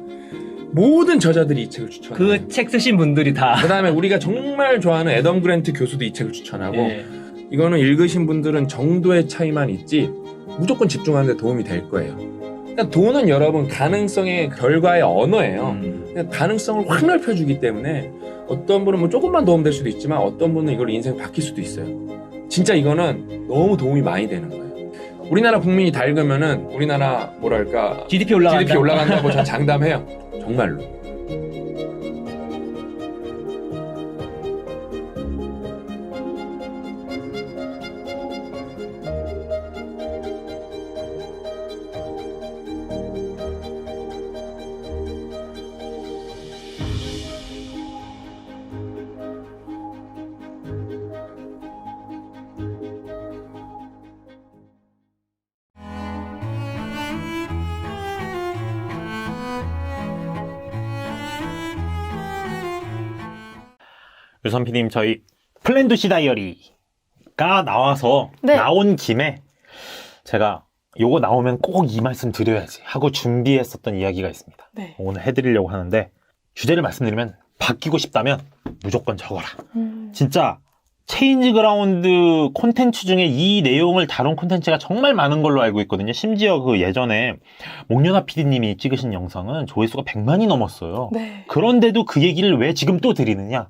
모든 저자들이 이 책을 추천해요. 그 책 쓰신 분들이 다. 그 다음에 우리가 정말 좋아하는 애덤 그랜트 교수도 이 책을 추천하고 예. 이거는 읽으신 분들은 정도의 차이만 있지 무조건 집중하는 데 도움이 될 거예요. 그러니까 돈은 여러분 가능성의 결과의 언어예요. 그냥 가능성을 확 넓혀주기 때문에 어떤 분은 뭐 조금만 도움될 수도 있지만 어떤 분은 이걸 인생 바뀔 수도 있어요. 진짜 이거는 너무 도움이 많이 되는 거예요. 우리나라 국민이 다 읽으면은 우리나라 뭐랄까 GDP 올라간다고 저 장담해요. 정말로. 유선 PD님, 저희 플랜도시 다이어리가 나와서 네. 나온 김에 제가 요거 나오면 꼭 이 말씀 드려야지 하고 준비했었던 이야기가 있습니다. 네. 오늘 해드리려고 하는데 주제를 말씀드리면 바뀌고 싶다면 무조건 적어라. 진짜 체인지 그라운드 콘텐츠 중에 이 내용을 다룬 콘텐츠가 정말 많은 걸로 알고 있거든요. 심지어 그 예전에 목련아 PD님이 찍으신 영상은 조회수가 100만이 넘었어요. 네. 그런데도 그 얘기를 왜 지금 또 드리느냐?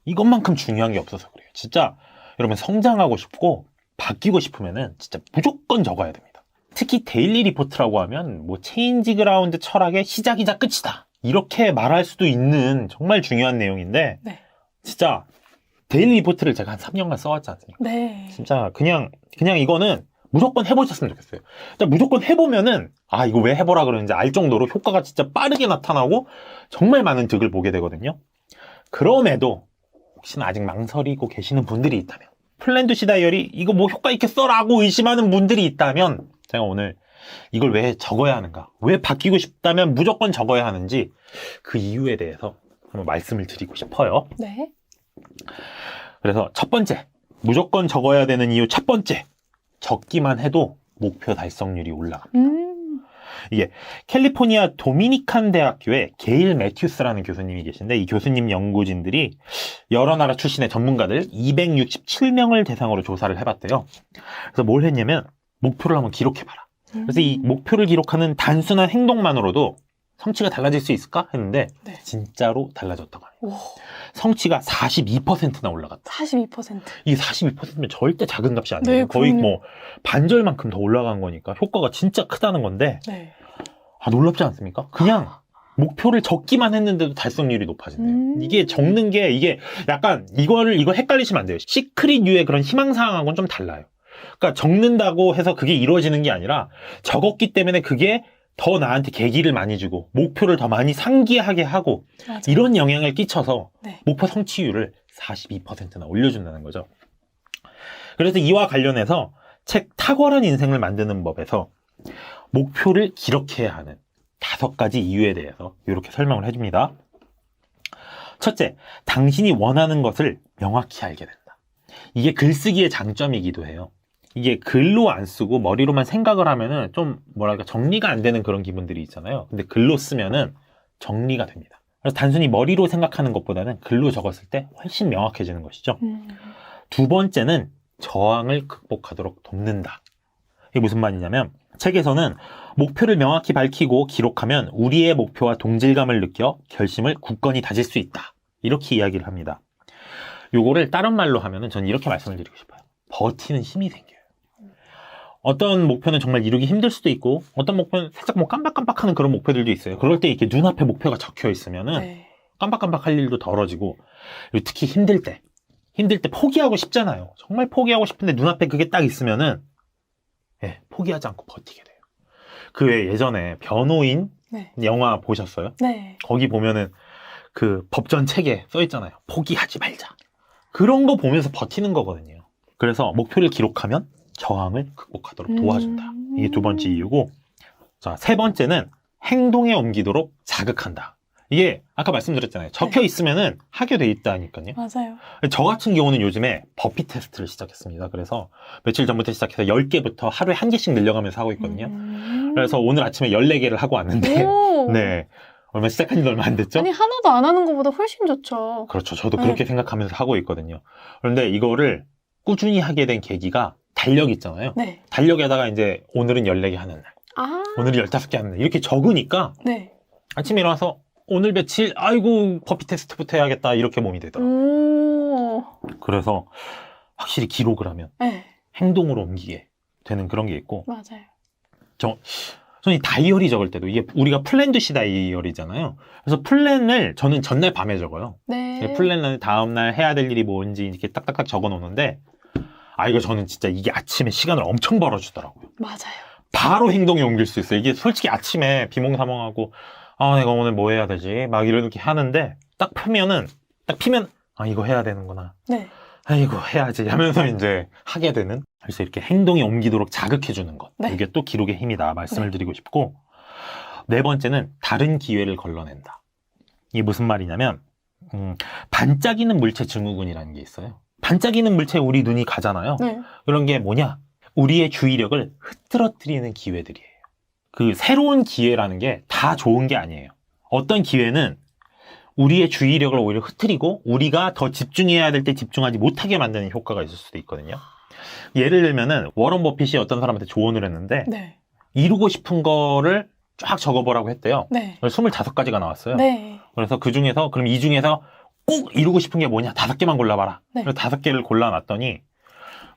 이것만큼 중요한 게 없어서 그래요. 진짜 여러분 성장하고 싶고 바뀌고 싶으면은 진짜 무조건 적어야 됩니다. 특히 데일리 리포트라고 하면 뭐 체인지 그라운드 철학의 시작이자 끝이다. 이렇게 말할 수도 있는 정말 중요한 내용인데 네. 진짜 데일리 리포트를 제가 한 3년간 써왔지 않습니까? 네. 진짜 그냥 이거는 무조건 해보셨으면 좋겠어요. 진짜 무조건 해보면은 아 이거 왜 해보라 그러는지 알 정도로 효과가 진짜 빠르게 나타나고 정말 많은 득을 보게 되거든요. 그럼에도 혹시나 아직 망설이고 계시는 분들이 있다면 플랜도시 다이어리 이거 뭐 효과 있겠어? 라고 의심하는 분들이 있다면 제가 오늘 이걸 왜 적어야 하는가, 왜 바뀌고 싶다면 무조건 적어야 하는지 그 이유에 대해서 한번 말씀을 드리고 싶어요. 네. 그래서 첫 번째, 무조건 적어야 되는 이유 첫 번째, 적기만 해도 목표 달성률이 올라갑니다. 이게 캘리포니아 도미니칸 대학교에 게일 매튜스라는 교수님이 계신데 이 교수님 연구진들이 여러 나라 출신의 전문가들 267명을 대상으로 조사를 해봤대요. 그래서 뭘 했냐면 목표를 한번 기록해봐라. 그래서 이 목표를 기록하는 단순한 행동만으로도 성취가 달라질 수 있을까 했는데 네. 진짜로 달라졌다고 합니다. 오, 성취가 42%나 올라갔다. 42%. 이게 42%면 절대 작은 값이 아니에요. 네, 거의 그럼요. 뭐 반절만큼 더 올라간 거니까 효과가 진짜 크다는 건데 네. 아, 놀랍지 않습니까? 그냥 목표를 적기만 했는데도 달성률이 높아진대요. 이게 적는 게 이게 약간 이거 헷갈리시면 안 돼요. 시크릿유의 그런 희망사항하고는 좀 달라요. 그러니까 적는다고 해서 그게 이루어지는 게 아니라 적었기 때문에 그게 더 나한테 계기를 많이 주고 목표를 더 많이 상기하게 하고 맞아요. 이런 영향을 끼쳐서 네. 목표 성취율을 42%나 올려준다는 거죠. 그래서 이와 관련해서 책 탁월한 인생을 만드는 법에서 목표를 기록해야 하는 5가지 이유에 대해서 이렇게 설명을 해줍니다. 첫째, 당신이 원하는 것을 명확히 알게 된다. 이게 글쓰기의 장점이기도 해요. 이게 글로 안 쓰고 머리로만 생각을 하면은 좀 뭐랄까 정리가 안 되는 그런 기분들이 있잖아요. 근데 글로 쓰면은 정리가 됩니다. 그래서 단순히 머리로 생각하는 것보다는 글로 적었을 때 훨씬 명확해지는 것이죠. 두 번째는 저항을 극복하도록 돕는다. 이게 무슨 말이냐면 책에서는 목표를 명확히 밝히고 기록하면 우리의 목표와 동질감을 느껴 결심을 굳건히 다질 수 있다. 이렇게 이야기를 합니다. 요거를 다른 말로 하면은 저는 이렇게 말씀을 드리고 싶어요. 버티는 힘이 생겨요. 어떤 목표는 정말 이루기 힘들 수도 있고 어떤 목표는 살짝 뭐 깜빡깜빡하는 그런 목표들도 있어요. 그럴 때 이렇게 눈앞에 목표가 적혀 있으면은 네. 깜빡깜빡할 일도 덜어지고, 그리고 특히 힘들 때 포기하고 싶잖아요. 정말 포기하고 싶은데 눈앞에 그게 딱 있으면은 포기하지 않고 버티게 돼요. 그 외에 예전에 변호인 네. 영화 보셨어요? 네. 거기 보면은 그 법전 책에 써 있잖아요. 포기하지 말자. 그런 거 보면서 버티는 거거든요. 그래서 목표를 기록하면 저항을 극복하도록 도와준다. 이게 두 번째 이유고, 자, 세 번째는 행동에 옮기도록 자극한다. 이게 아까 말씀드렸잖아요. 적혀 있으면은 하게 돼 있다니까요. 맞아요. 저 같은 경우는 요즘에 버피 테스트를 시작했습니다. 그래서 며칠 전부터 시작해서 10개부터 하루에 1개씩 늘려가면서 하고 있거든요. 그래서 오늘 아침에 14개를 하고 왔는데 오. 네. 얼마 시작한 지 얼마 안 됐죠? 아니 하나도 안 하는 것보다 훨씬 좋죠. 그렇죠. 저도 그렇게 생각하면서 하고 있거든요. 그런데 이거를 꾸준히 하게 된 계기가 달력 있잖아요. 네. 달력에다가 이제 오늘은 14개 하는 날, 아. 오늘은 15개 하는 날 이렇게 적으니까 네. 아침에 일어나서 오늘 며칠 아이고 버피 테스트부터 해야겠다 이렇게 몸이 되더라고요. 오. 그래서 확실히 기록을 하면 네. 행동으로 옮기게 되는 그런 게 있고, 맞아요. 저는 이 다이어리 적을 때도 이게 우리가 플랜두시 다이어리잖아요. 그래서 플랜을 저는 전날 밤에 적어요. 네. 플랜을 다음날 해야 될 일이 뭔지 이렇게 딱딱딱 적어 놓는데, 이거 저는 진짜 이게 아침에 시간을 엄청 벌어주더라고요. 맞아요. 바로 행동에 옮길 수 있어요. 이게 솔직히 아침에 비몽사몽하고 내가 오늘 뭐 해야 되지? 막 이렇게 하는데 딱 피면 이거 해야 되는구나. 네. 이거 해야지 하면서 이제 하게 되는. 그래서 이렇게 행동에 옮기도록 자극해주는 것. 네. 이게 또 기록의 힘이다 말씀을 네. 드리고 싶고, 네 번째는 다른 기회를 걸러낸다. 이게 무슨 말이냐면 반짝이는 물체 증후군이라는 게 있어요. 반짝이는 물체에 우리 눈이 가잖아요. 네. 그런 게 뭐냐? 우리의 주의력을 흐트러뜨리는 기회들이에요. 그 새로운 기회라는 게 다 좋은 게 아니에요. 어떤 기회는 우리의 주의력을 오히려 흐트리고 우리가 더 집중해야 될 때 집중하지 못하게 만드는 효과가 있을 수도 있거든요. 예를 들면은 워런 버핏이 어떤 사람한테 조언을 했는데 네. 이루고 싶은 거를 쫙 적어보라고 했대요. 네. 25가지가 나왔어요. 네. 그래서 그 중에서 그럼 이 중에서 꼭 이루고 싶은 게 뭐냐? 5개만 골라봐라. 네. 그래서 5개를 골라놨더니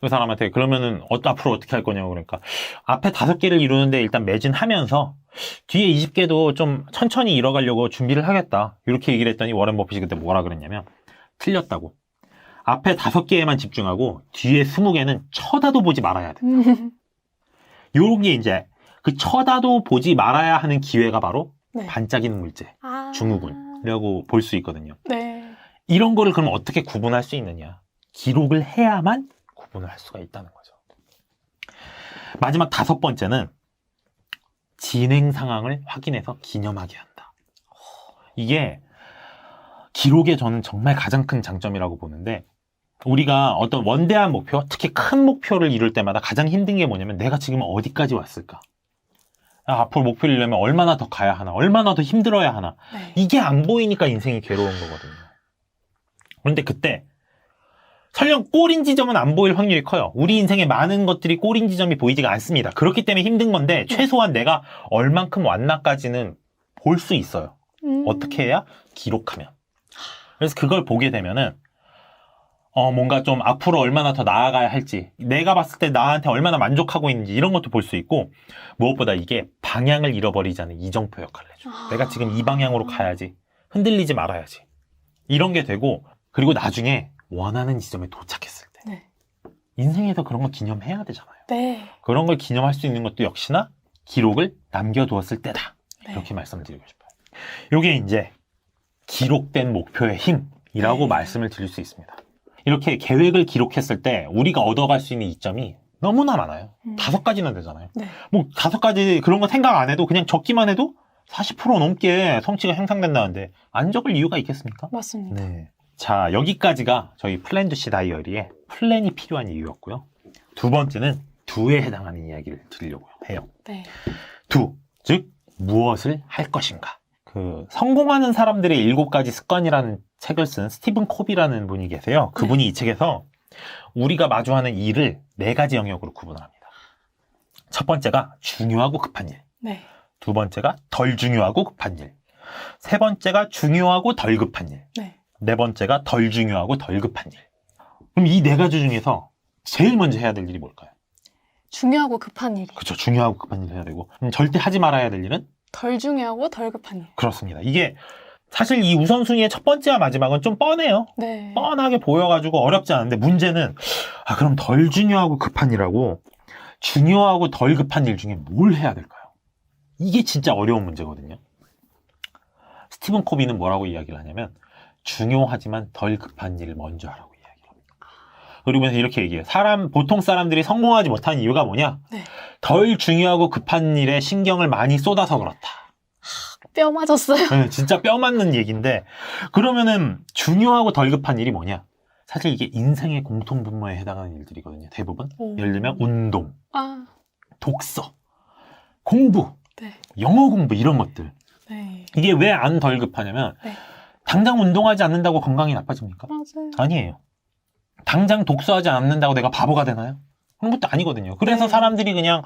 그 사람한테 그러면은 앞으로 어떻게 할 거냐고. 그러니까 앞에 5개를 이루는데 일단 매진하면서 뒤에 20개도 좀 천천히 이뤄가려고 준비를 하겠다. 이렇게 얘기를 했더니 워런 버핏이 그때 뭐라 그랬냐면 틀렸다고. 앞에 5개에만 집중하고 뒤에 20개는 쳐다도 보지 말아야 돼. 요런 게 이제 그 쳐다도 보지 말아야 하는 기회가 바로 네. 반짝이는 물체, 아. 증후군이라고 볼 수 있거든요. 네. 이런 거를 그럼 어떻게 구분할 수 있느냐? 기록을 해야만 구분을 할 수가 있다는 거죠. 마지막 5번째는 진행 상황을 확인해서 기념하게 한다. 이게 기록의 저는 정말 가장 큰 장점이라고 보는데, 우리가 어떤 원대한 목표, 특히 큰 목표를 이룰 때마다 가장 힘든 게 뭐냐면 내가 지금 어디까지 왔을까? 앞으로 목표를 이루려면 얼마나 더 가야 하나? 얼마나 더 힘들어야 하나? 네. 이게 안 보이니까 인생이 괴로운 거거든요. 그런데 그때 설령 꼬린 지점은 안 보일 확률이 커요. 우리 인생에 많은 것들이 꼬린 지점이 보이지가 않습니다. 그렇기 때문에 힘든 건데 최소한 내가 얼만큼 왔나까지는 볼 수 있어요. 어떻게 해야? 기록하면. 그래서 그걸 보게 되면은 뭔가 좀 앞으로 얼마나 더 나아가야 할지, 내가 봤을 때 나한테 얼마나 만족하고 있는지 이런 것도 볼 수 있고, 무엇보다 이게 방향을 잃어버리지 않는 이정표 역할을 해줘요. 내가 지금 이 방향으로 가야지, 흔들리지 말아야지, 이런 게 되고, 그리고 나중에 원하는 지점에 도착했을 때 네. 인생에서 그런 거 기념해야 되잖아요. 네. 그런 걸 기념할 수 있는 것도 역시나 기록을 남겨두었을 때다. 네. 이렇게 말씀을 드리고 싶어요. 이게 이제 기록된 목표의 힘이라고 네. 말씀을 드릴 수 있습니다. 이렇게 계획을 기록했을 때 우리가 얻어갈 수 있는 이점이 너무나 많아요. 5가지나 되잖아요. 네. 뭐 5가지 그런 거 생각 안 해도 그냥 적기만 해도 40% 넘게 성취가 향상된다는데 안 적을 이유가 있겠습니까? 맞습니다. 네. 자, 여기까지가 저희 플랜두시 다이어리의 플랜이 필요한 이유였고요. 두 번째는 do에 해당하는 이야기를 드리려고 해요. 네. do, 즉 무엇을 할 것인가. 그 성공하는 사람들의 7가지 습관이라는 책을 쓴 스티븐 코비라는 분이 계세요. 그분이 이 책에서 우리가 마주하는 일을 4가지 영역으로 구분을 합니다. 첫 번째가 중요하고 급한 일. 네. 두 번째가 덜 중요하고 급한 일. 세 번째가 중요하고 덜 급한 일. 네. 네 번째가 덜 중요하고 덜 급한 일. 그럼 이 4가지 중에서 제일 먼저 해야 될 일이 뭘까요? 중요하고 급한 일. 그렇죠. 중요하고 급한 일 해야 되고 절대 하지 말아야 될 일은? 덜 중요하고 덜 급한 일. 그렇습니다. 이게 사실 이 우선순위의 첫 번째와 마지막은 좀 뻔해요. 네. 뻔하게 보여가지고 어렵지 않은데 문제는 그럼 덜 중요하고 급한 일하고 중요하고 덜 급한 일 중에 뭘 해야 될까요? 이게 진짜 어려운 문제거든요. 스티븐 코비는 뭐라고 이야기를 하냐면 중요하지만 덜 급한 일을 먼저 하라고 이야기를 합니다. 그리고 이렇게 얘기해요. 보통 사람들이 성공하지 못하는 이유가 뭐냐? 네. 덜 중요하고 급한 일에 신경을 많이 쏟아서 그렇다. 뼈 맞았어요. 네, 진짜 뼈 맞는 얘기인데 그러면은 중요하고 덜 급한 일이 뭐냐? 사실 이게 인생의 공통분모에 해당하는 일들이거든요. 대부분. 오. 예를 들면 운동, 아, 독서, 공부, 네. 영어 공부 이런 것들. 네. 이게 왜 안 덜 급하냐면 네. 당장 운동하지 않는다고 건강이 나빠집니까? 맞아요. 아니에요. 당장 독서하지 않는다고 내가 바보가 되나요? 그런 것도 아니거든요. 그래서 네. 사람들이 그냥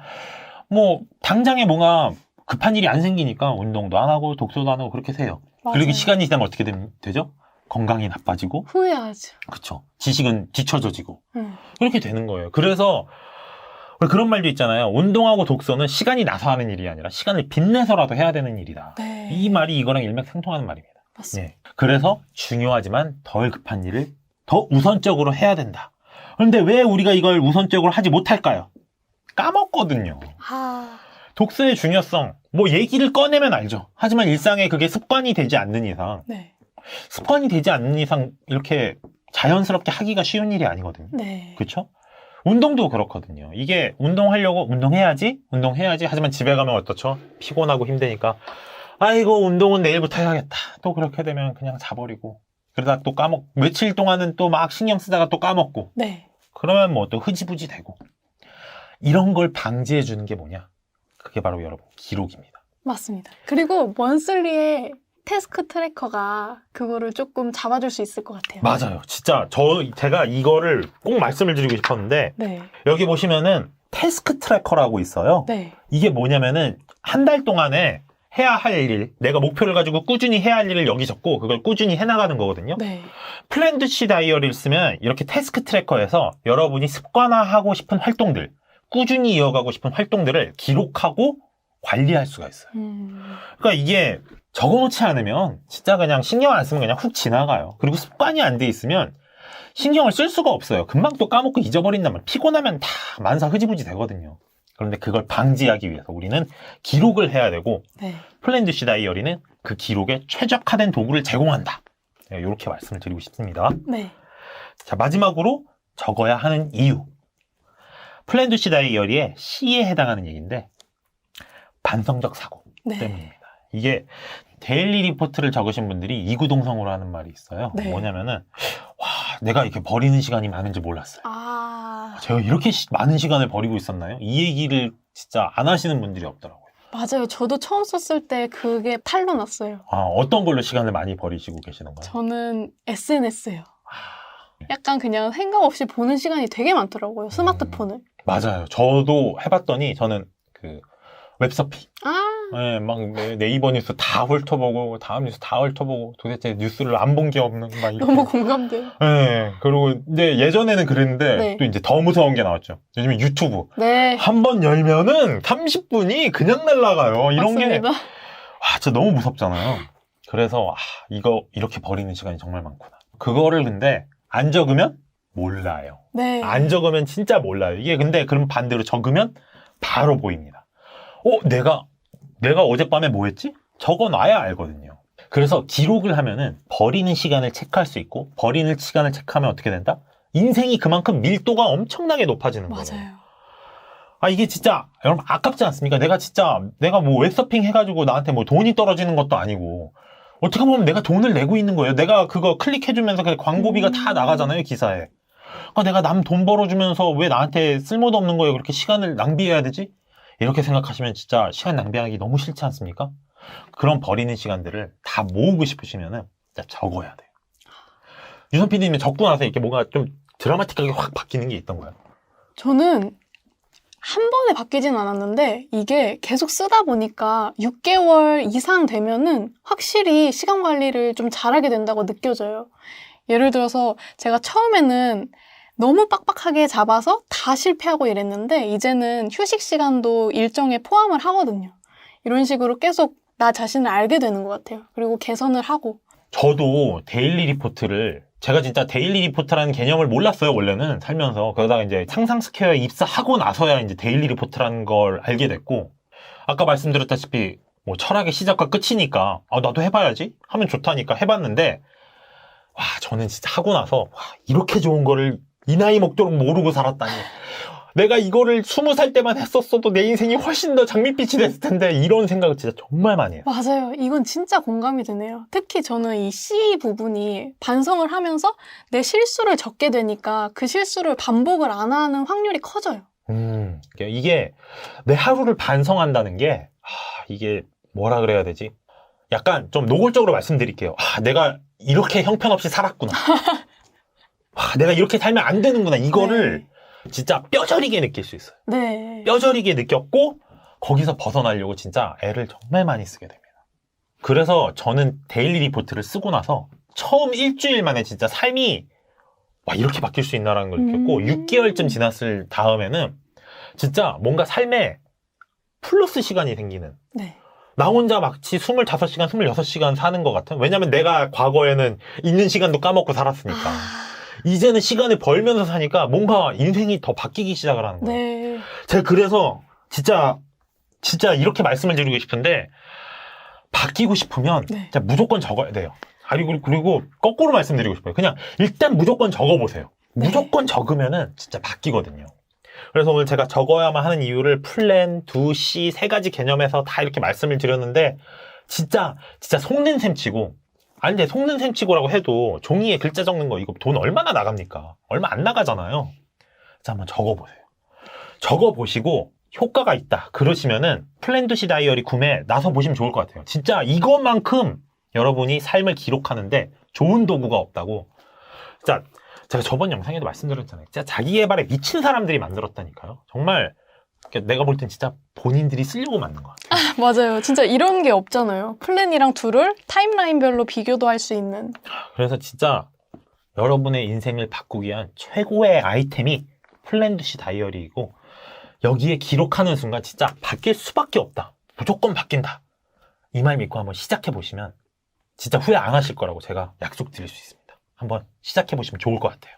뭐 당장에 뭔가 급한 일이 안 생기니까 운동도 안 하고 독서도 안 하고 그렇게 세요. 맞아요. 그리고 시간이 지나면 어떻게 되죠? 건강이 나빠지고 후회하죠. 그렇죠. 지식은 뒤처져지고 응. 그렇게 되는 거예요. 그래서 왜 그런 말도 있잖아요. 운동하고 독서는 시간이 나서 하는 일이 아니라 시간을 빚내서라도 해야 되는 일이다. 네. 이 말이 이거랑 일맥상통하는 말입니다. 맞습니다. 네. 그래서 중요하지만 덜 급한 일을 더 우선적으로 해야 된다. 그런데 왜 우리가 이걸 우선적으로 하지 못할까요? 까먹거든요. 아, 독서의 중요성, 뭐 얘기를 꺼내면 알죠. 하지만 일상에 그게 습관이 되지 않는 이상, 네. 이렇게 자연스럽게 하기가 쉬운 일이 아니거든요. 네. 그렇죠? 운동도 그렇거든요. 이게 운동하려고 운동해야지. 하지만 집에 가면 어떻죠? 피곤하고 힘드니까 아이고 운동은 내일부터 해야겠다. 또 그렇게 되면 그냥 자버리고 그러다 또 며칠 동안은 또 막 신경 쓰다가 또 까먹고 네. 그러면 뭐 또 흐지부지 되고 이런 걸 방지해 주는 게 뭐냐? 그게 바로 여러분 기록입니다. 맞습니다. 그리고 먼슬리의 태스크 트래커가 그거를 조금 잡아줄 수 있을 것 같아요. 맞아요. 진짜 제가 이거를 꼭 말씀을 드리고 싶었는데 네. 여기 보시면은 태스크 트래커라고 있어요. 네. 이게 뭐냐면은 한 달 동안에 해야 할 일, 내가 목표를 가지고 꾸준히 해야 할 일을 여기 적고 그걸 꾸준히 해나가는 거거든요. 네. 플랜드 C 다이어리를 쓰면 이렇게 태스크 트래커에서 여러분이 습관화하고 싶은 활동들, 꾸준히 이어가고 싶은 활동들을 기록하고 관리할 수가 있어요. 그러니까 이게 적어놓지 않으면 진짜 그냥 신경 안 쓰면 그냥 훅 지나가요. 그리고 습관이 안 돼 있으면 신경을 쓸 수가 없어요. 금방 또 까먹고 잊어버린다면 피곤하면 다 만사 흐지부지 되거든요. 그런데 그걸 방지하기 위해서 우리는 기록을 해야 되고 네. 플랜드 C 다이어리는 그 기록에 최적화된 도구를 제공한다. 이렇게 말씀을 드리고 싶습니다. 네. 자, 마지막으로 적어야 하는 이유. 플랜드 C 다이어리의 C에 해당하는 얘기인데 반성적 사고 네. 때문입니다. 이게 데일리 리포트를 적으신 분들이 이구동성으로 하는 말이 있어요. 네. 뭐냐면은 와, 내가 이렇게 버리는 시간이 많은지 몰랐어요. 아, 제가 이렇게 많은 시간을 버리고 있었나요? 이 얘기를 진짜 안 하시는 분들이 없더라고요. 맞아요. 저도 처음 썼을 때 그게 탈로 났어요. 어떤 걸로 시간을 많이 버리시고 계시던가요? 저는 SNS요. 약간 그냥 생각 없이 보는 시간이 되게 많더라고요. 스마트폰을. 맞아요. 저도 해봤더니 저는 그 웹서핑. 아, 네, 막 네이버 뉴스 다 훑어보고 다음 뉴스 다 훑어보고 도대체 뉴스를 안 본 게 없는 막 이렇게. 너무 공감돼요. 네, 그리고 이제 예전에는 그랬는데 네. 또 이제 더 무서운 게 나왔죠. 요즘에 유튜브 네. 한 번 열면은 30분이 그냥 날아가요. 이런 게 맞습니다. 진짜 너무 무섭잖아요. 그래서 이거 이렇게 버리는 시간이 정말 많구나. 그거를 근데 안 적으면 몰라요. 네. 안 적으면 진짜 몰라요. 이게 근데 그럼 반대로 적으면 바로 보입니다. 내가 어젯밤에 뭐 했지? 적어놔야 알거든요. 그래서 기록을 하면은 버리는 시간을 체크할 수 있고 버리는 시간을 체크하면 어떻게 된다? 인생이 그만큼 밀도가 엄청나게 높아지는 거예요. 맞아요. 이게 진짜 여러분 아깝지 않습니까? 내가 뭐 웹서핑 해가지고 나한테 뭐 돈이 떨어지는 것도 아니고 어떻게 보면 내가 돈을 내고 있는 거예요. 내가 그거 클릭해주면서 그 광고비가 다 나가잖아요, 기사에. 그러니까 내가 남 돈 벌어주면서 왜 나한테 쓸모도 없는 거예요? 그렇게 시간을 낭비해야 되지? 이렇게 생각하시면 진짜 시간 낭비하기 너무 싫지 않습니까? 그런 버리는 시간들을 다 모으고 싶으시면은 진짜 적어야 돼요. 유선 PD님이 적고 나서 이렇게 뭔가 좀 드라마틱하게 확 바뀌는 게 있던가요? 저는 한 번에 바뀌진 않았는데 이게 계속 쓰다 보니까 6개월 이상 되면은 확실히 시간 관리를 좀 잘하게 된다고 느껴져요. 예를 들어서 제가 처음에는 너무 빡빡하게 잡아서 다 실패하고 이랬는데 이제는 휴식 시간도 일정에 포함을 하거든요. 이런 식으로 계속 나 자신을 알게 되는 것 같아요. 그리고 개선을 하고. 저도 데일리 리포트를 제가 진짜 데일리 리포트라는 개념을 몰랐어요, 원래는 살면서. 그러다가 이제 상상 스퀘어에 입사하고 나서야 이제 데일리 리포트라는 걸 알게 됐고, 아까 말씀드렸다시피 뭐 철학의 시작과 끝이니까 나도 해봐야지 하면 좋다니까 해봤는데, 와, 저는 진짜 하고 나서 와, 이렇게 좋은 거를 이 나이 먹도록 모르고 살았다니. 내가 이거를 20살 때만 했었어도 내 인생이 훨씬 더 장밋빛이 됐을 텐데, 이런 생각을 진짜 정말 많이 해요. 맞아요. 이건 진짜 공감이 되네요. 특히 저는 이 C 부분이 반성을 하면서 내 실수를 적게 되니까 그 실수를 반복을 안 하는 확률이 커져요. 이게 내 하루를 반성한다는 게 이게 뭐라 그래야 되지? 약간 좀 노골적으로 말씀드릴게요. 내가 이렇게 형편없이 살았구나. 내가 이렇게 살면 안 되는구나. 이거를 진짜 뼈저리게 느낄 수 있어요. 네. 뼈저리게 느꼈고 거기서 벗어나려고 진짜 애를 정말 많이 쓰게 됩니다. 그래서 저는 데일리 리포트를 쓰고 나서 처음 일주일 만에 진짜 삶이 와, 이렇게 바뀔 수 있나라는 걸 느꼈고 6개월쯤 지났을 다음에는 진짜 뭔가 삶에 플러스 시간이 생기는, 네. 나 혼자 마치 25시간, 26시간 사는 것 같은. 왜냐면 내가 과거에는 있는 시간도 까먹고 살았으니까. 이제는 시간을 벌면서 사니까 뭔가 인생이 더 바뀌기 시작을 하는 거예요. 네. 제가 그래서 진짜 이렇게 말씀을 드리고 싶은데, 바뀌고 싶으면 진짜 무조건 적어야 돼요. 그리고 거꾸로 말씀드리고 싶어요. 그냥 일단 무조건 적어보세요. 무조건 적으면은 진짜 바뀌거든요. 그래서 오늘 제가 적어야만 하는 이유를 플랜, 두시, 3가지 개념에서 다 이렇게 말씀을 드렸는데, 진짜 속는 셈 치고, 근데 속는 셈 치고라고 해도 종이에 글자 적는 거 이거 돈 얼마나 나갑니까? 얼마 안 나가잖아요. 자, 한번 적어보세요. 적어보시고 효과가 있다 그러시면은 플랜 두시 다이어리 구매 나서 보시면 좋을 것 같아요. 진짜 이것만큼 여러분이 삶을 기록하는데 좋은 도구가 없다고. 자, 제가 저번 영상에도 말씀드렸잖아요. 진짜 자기 개발에 미친 사람들이 만들었다니까요. 정말 내가 볼 땐 진짜 본인들이 쓰려고 만든 것 같아요. 맞아요. 진짜 이런 게 없잖아요. 플랜이랑 툴을 타임라인별로 비교도 할 수 있는. 그래서 진짜 여러분의 인생을 바꾸기 위한 최고의 아이템이 플랜 두시 다이어리이고, 여기에 기록하는 순간 진짜 바뀔 수밖에 없다. 무조건 바뀐다. 이 말 믿고 한번 시작해 보시면 진짜 후회 안 하실 거라고 제가 약속드릴 수 있습니다. 한번 시작해 보시면 좋을 것 같아요.